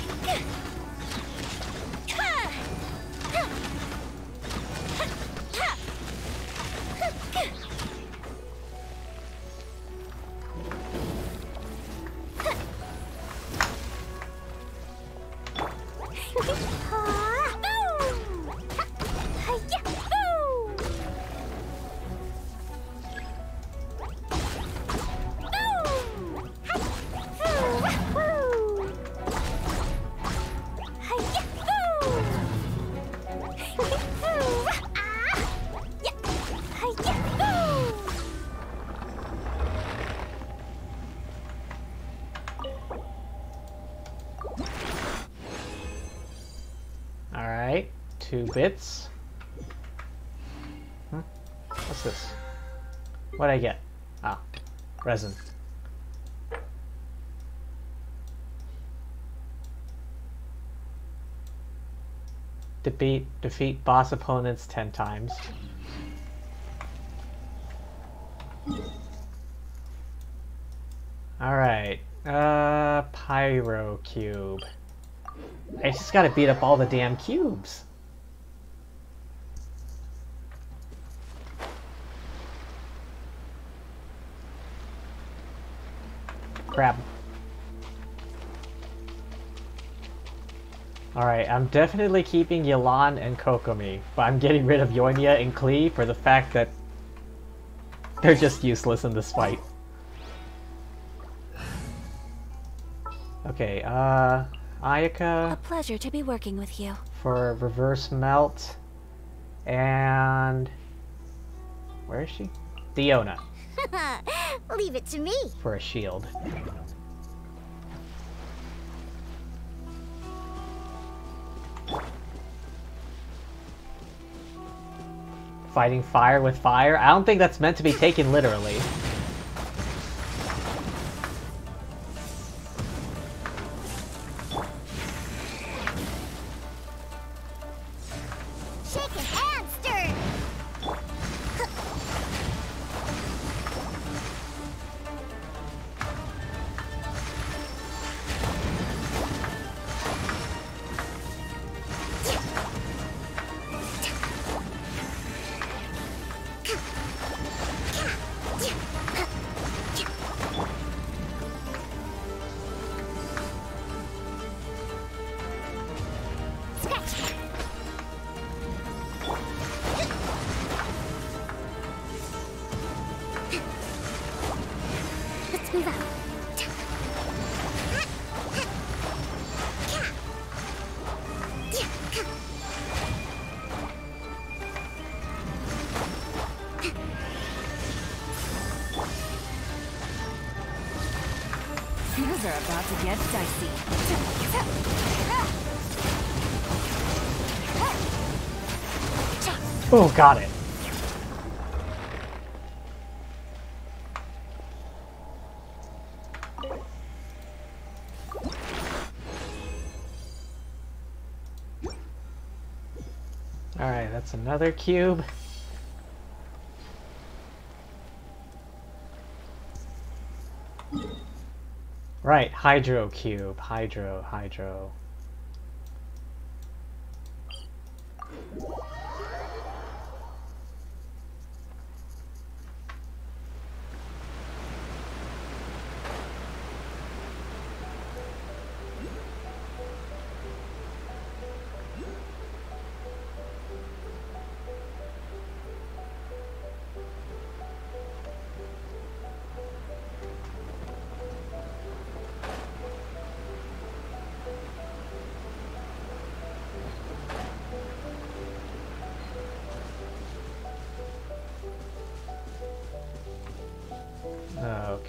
Alright, 2 bits. What's this? What'd I get? Ah, resin. Defeat boss opponents 10 times. Alright. Pyro cube. I just gotta beat up all the damn cubes. Crap. Alright, I'm definitely keeping Yelan and Kokomi, but I'm getting rid of Yoimiya and Klee for the fact that they're just useless in this fight. Okay, Ayaka. A pleasure to be working with you. For reverse melt. And... where is she? Diona. Leave it to me. For a shield. Fighting fire with fire? I don't think that's meant to be taken literally. Shaken and stirred. Let's move out. Things are about to get dicey. Oh, got it. Alright, that's another cube. Right, Hydro cube. Hydro.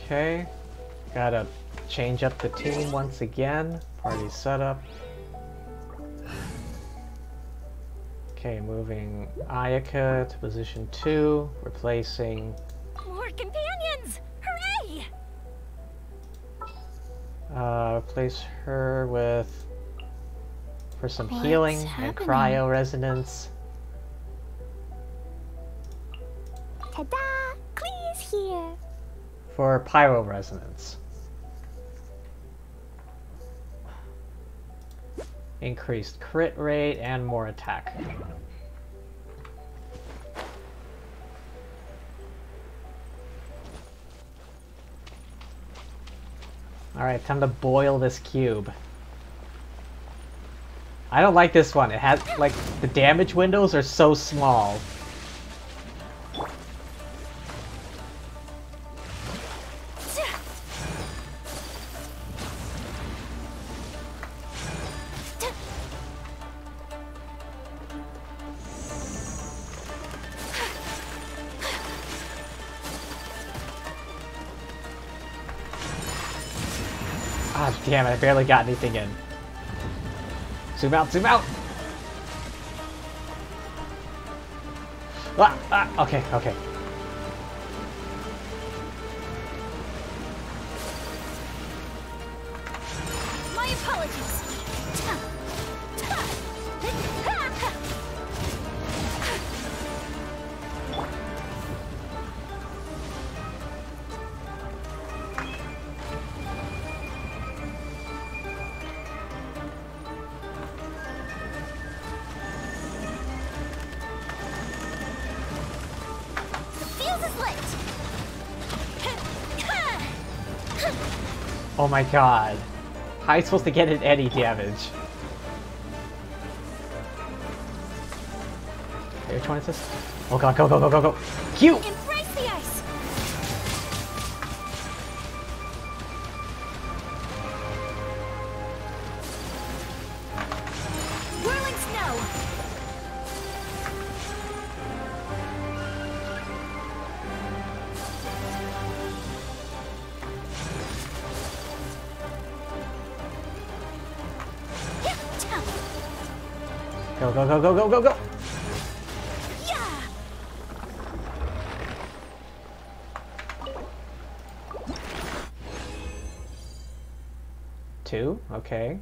Okay, gotta change up the team once again. Party setup. Okay, moving Ayaka to position 2, replacing... More companions! Hooray! Replace her with... for some What's healing and happening? cryo resonance. Ta-da! Klee's here. For pyro resonance. Increased crit rate and more attack. Alright, time to boil this cube. I don't like this one. It has, like, the damage windows are so small. Ah, damn it, I barely got anything in. Zoom out, zoom out! Okay. My apologies. Oh my god. How are you supposed to get in any damage? Okay, which one is this? Oh god, go, go, go, go, go! Q! Embrace the ice! Whirling snow! Go, go, go, go, go, go, go! Yeah! 2, okay.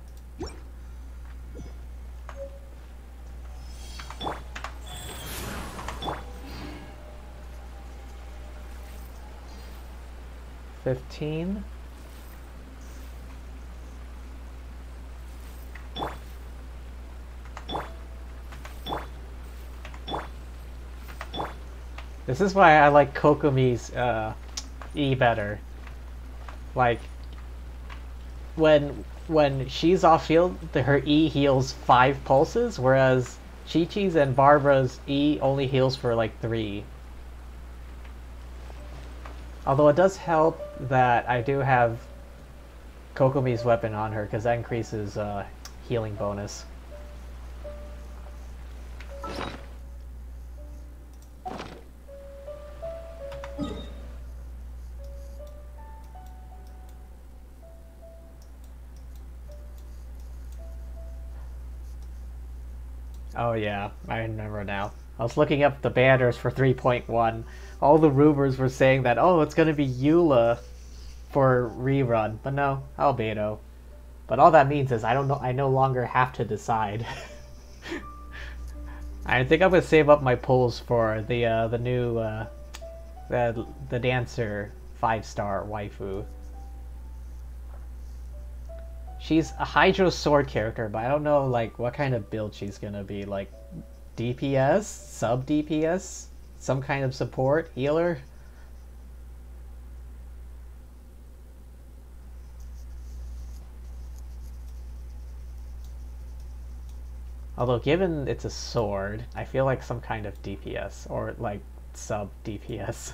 $15. This is why I like Kokomi's E better. Like, when she's off field, her E heals 5 pulses, whereas Chi-Chi's and Barbara's E only heals for like 3. Although it does help that I do have Kokomi's weapon on her, because that increases healing bonus. Oh yeah, I remember now. I was looking up the banners for 3.1. All the rumors were saying that, oh, it's gonna be Eula for rerun, but no, Albedo. But all that means is I no longer have to decide. I think I'm gonna save up my pulls for the new the dancer 5-star waifu. She's a Hydro Sword character, but I don't know like what kind of build she's gonna be. Like DPS, sub DPS, some kind of support, healer. Although given it's a sword, I feel like some kind of DPS or like sub DPS.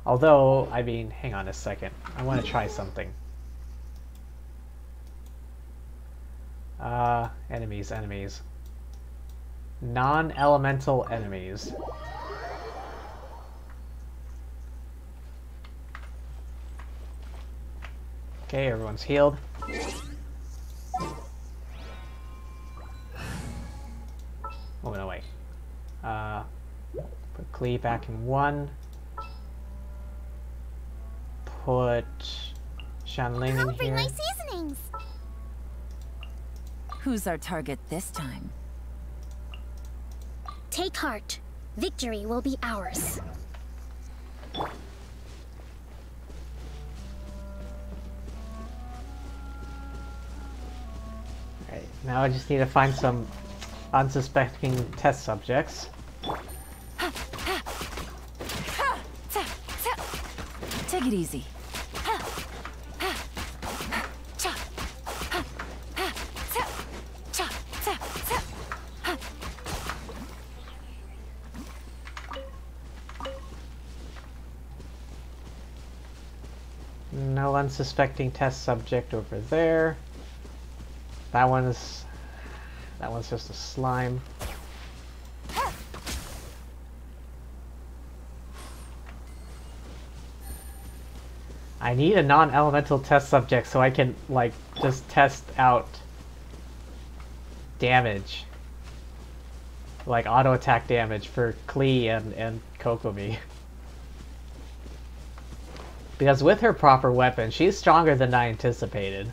Although, I mean, hang on a second. I want to try something. Enemies. Non-elemental enemies. Okay, everyone's healed. Oh, no, wait. Put Klee back in 1. Put Shanling in I'll bring here. my seasonings! Who's our target this time? Take heart. Victory will be ours. Alright, now I just need to find some unsuspecting test subjects. Take it easy. No unsuspecting test subject over there. That one's just a slime. I need a non-elemental test subject so I can like just test out damage. Like auto attack damage for Klee and Kokomi. Because with her proper weapon, she's stronger than I anticipated.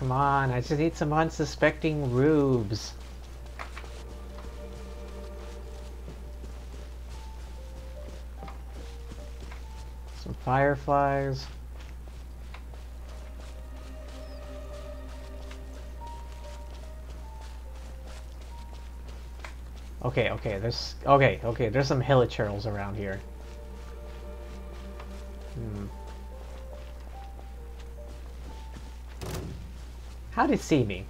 Come on, I just need some unsuspecting rubes. Some fireflies. Okay, there's there's some hilichurls around here. How'd it see me?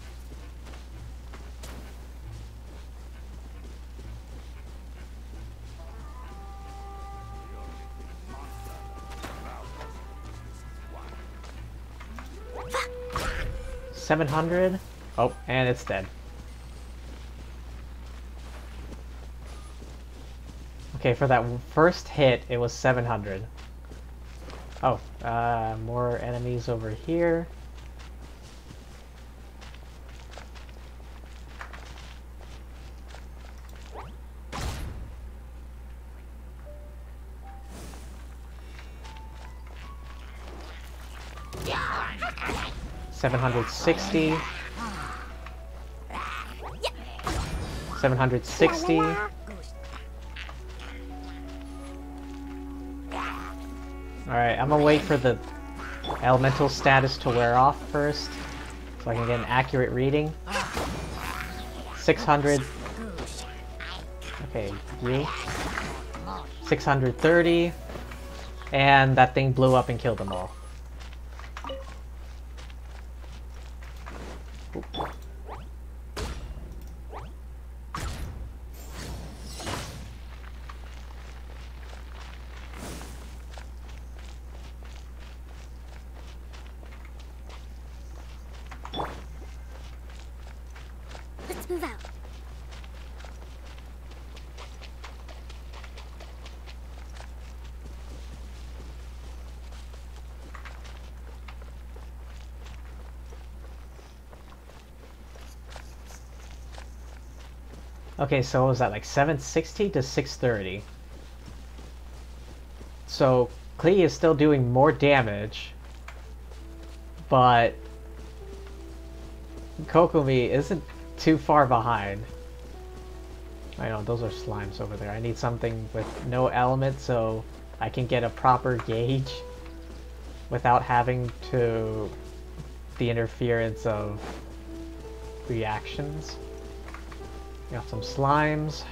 $700? Oh, and it's dead. Okay, for that first hit, it was 700. Oh, more enemies over here. $760. $760. Alright, I'm gonna wait for the elemental status to wear off first, so I can get an accurate reading. 600. Okay, 630. And that thing blew up and killed them all. Let's move out. Okay, so what was that, like 760 to 630? So Klee is still doing more damage, but Kokomi isn't too far behind. I know, those are slimes over there. I need something with no element so I can get a proper gauge without having to the interference of reactions. Got some slimes.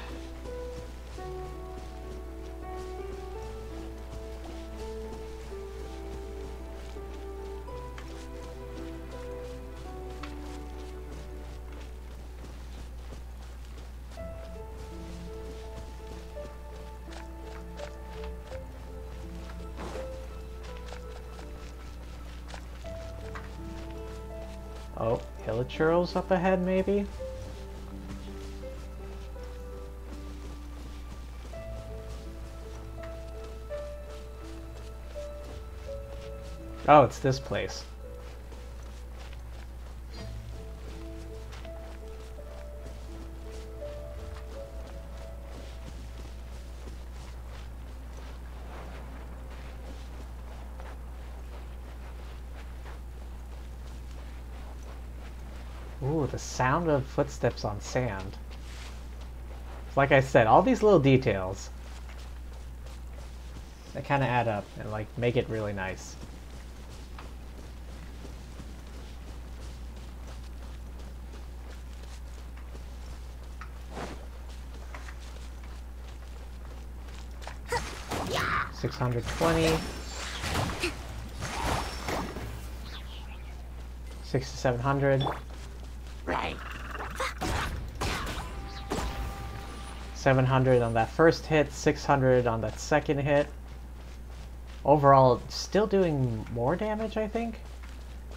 Oh, hilichurls up ahead maybe? Oh, it's this place. Ooh, the sound of footsteps on sand. Like I said, all these little details, they kind of add up and like make it really nice. $620. 600 to 700. Right. 700 on that first hit, 600 on that second hit. Overall, still doing more damage, I think?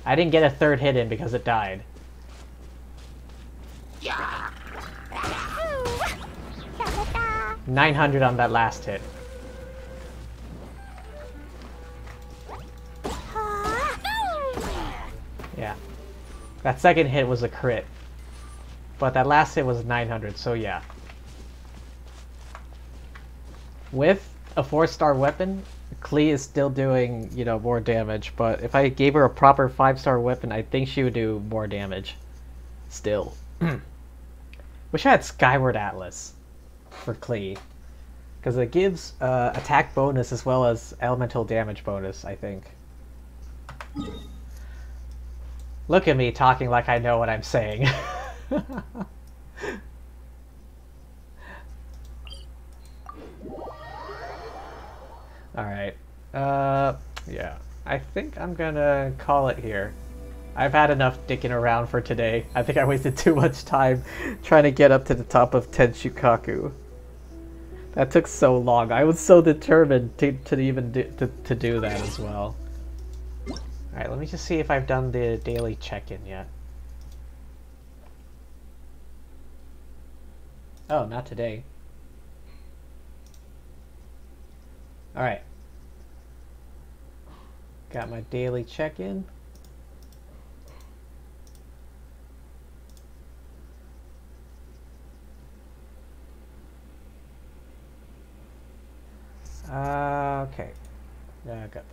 I didn't get a third hit in because it died. 900 on that last hit. Yeah. That second hit was a crit. But that last hit was 900, so yeah. With a 4-star weapon, Klee is still doing, you know, more damage, but if I gave her a proper 5-star weapon, I think she would do more damage. Still. Wish I had Skyward Atlas for Klee. Because it gives attack bonus as well as elemental damage bonus, I think. Look at me talking like I know what I'm saying. Alright. Yeah. I think I'm gonna call it here. I've had enough dicking around for today. I think I wasted too much time trying to get up to the top of Tenshukaku. That took so long. I was so determined to even do that as well. Alright, let me just see if I've done the daily check-in yet. Oh, not today. Alright. Got my daily check-in. Okay. Yeah, I got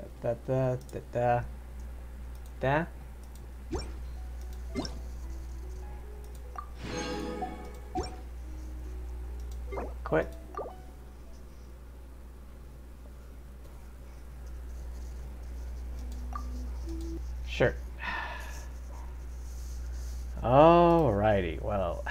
that. Quit. Sure. Alrighty, well.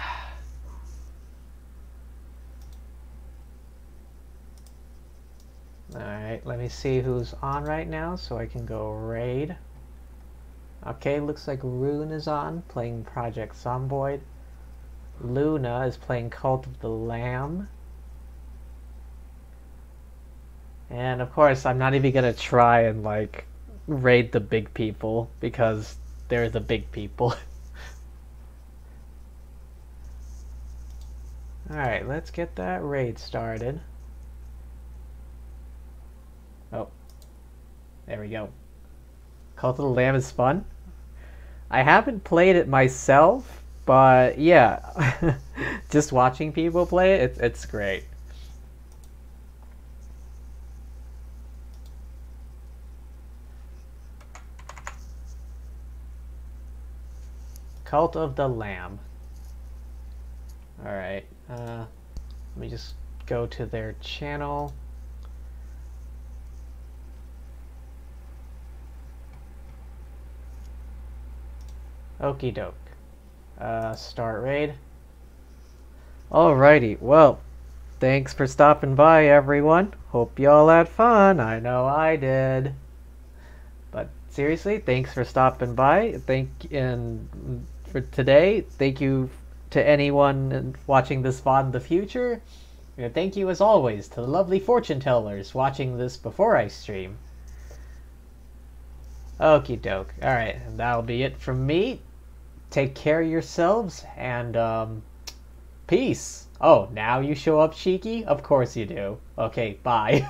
Alright, let me see who's on right now so I can go raid. Okay, looks like Rune is on, playing Project Zomboid. Luna is playing Cult of the Lamb. And of course, I'm not even gonna try and like raid the big people because they're the big people. Alright, let's get that raid started. Oh, there we go. Cult of the Lamb is fun. I haven't played it myself, but yeah, just watching people play it, it's great. Cult of the Lamb. Alright, let me just go to their channel. Okie doke. Start raid. Alrighty, well, thanks for stopping by, everyone. Hope y'all had fun. I know I did. But seriously, thanks for stopping by. And for today, thank you to anyone watching this VOD in the future. And thank you, as always, to the lovely fortune tellers watching this before I stream. Okie doke. Alright, and that'll be it from me. Take care of yourselves, and, peace. Oh, now you show up, Shiki? Of course you do. Okay, bye.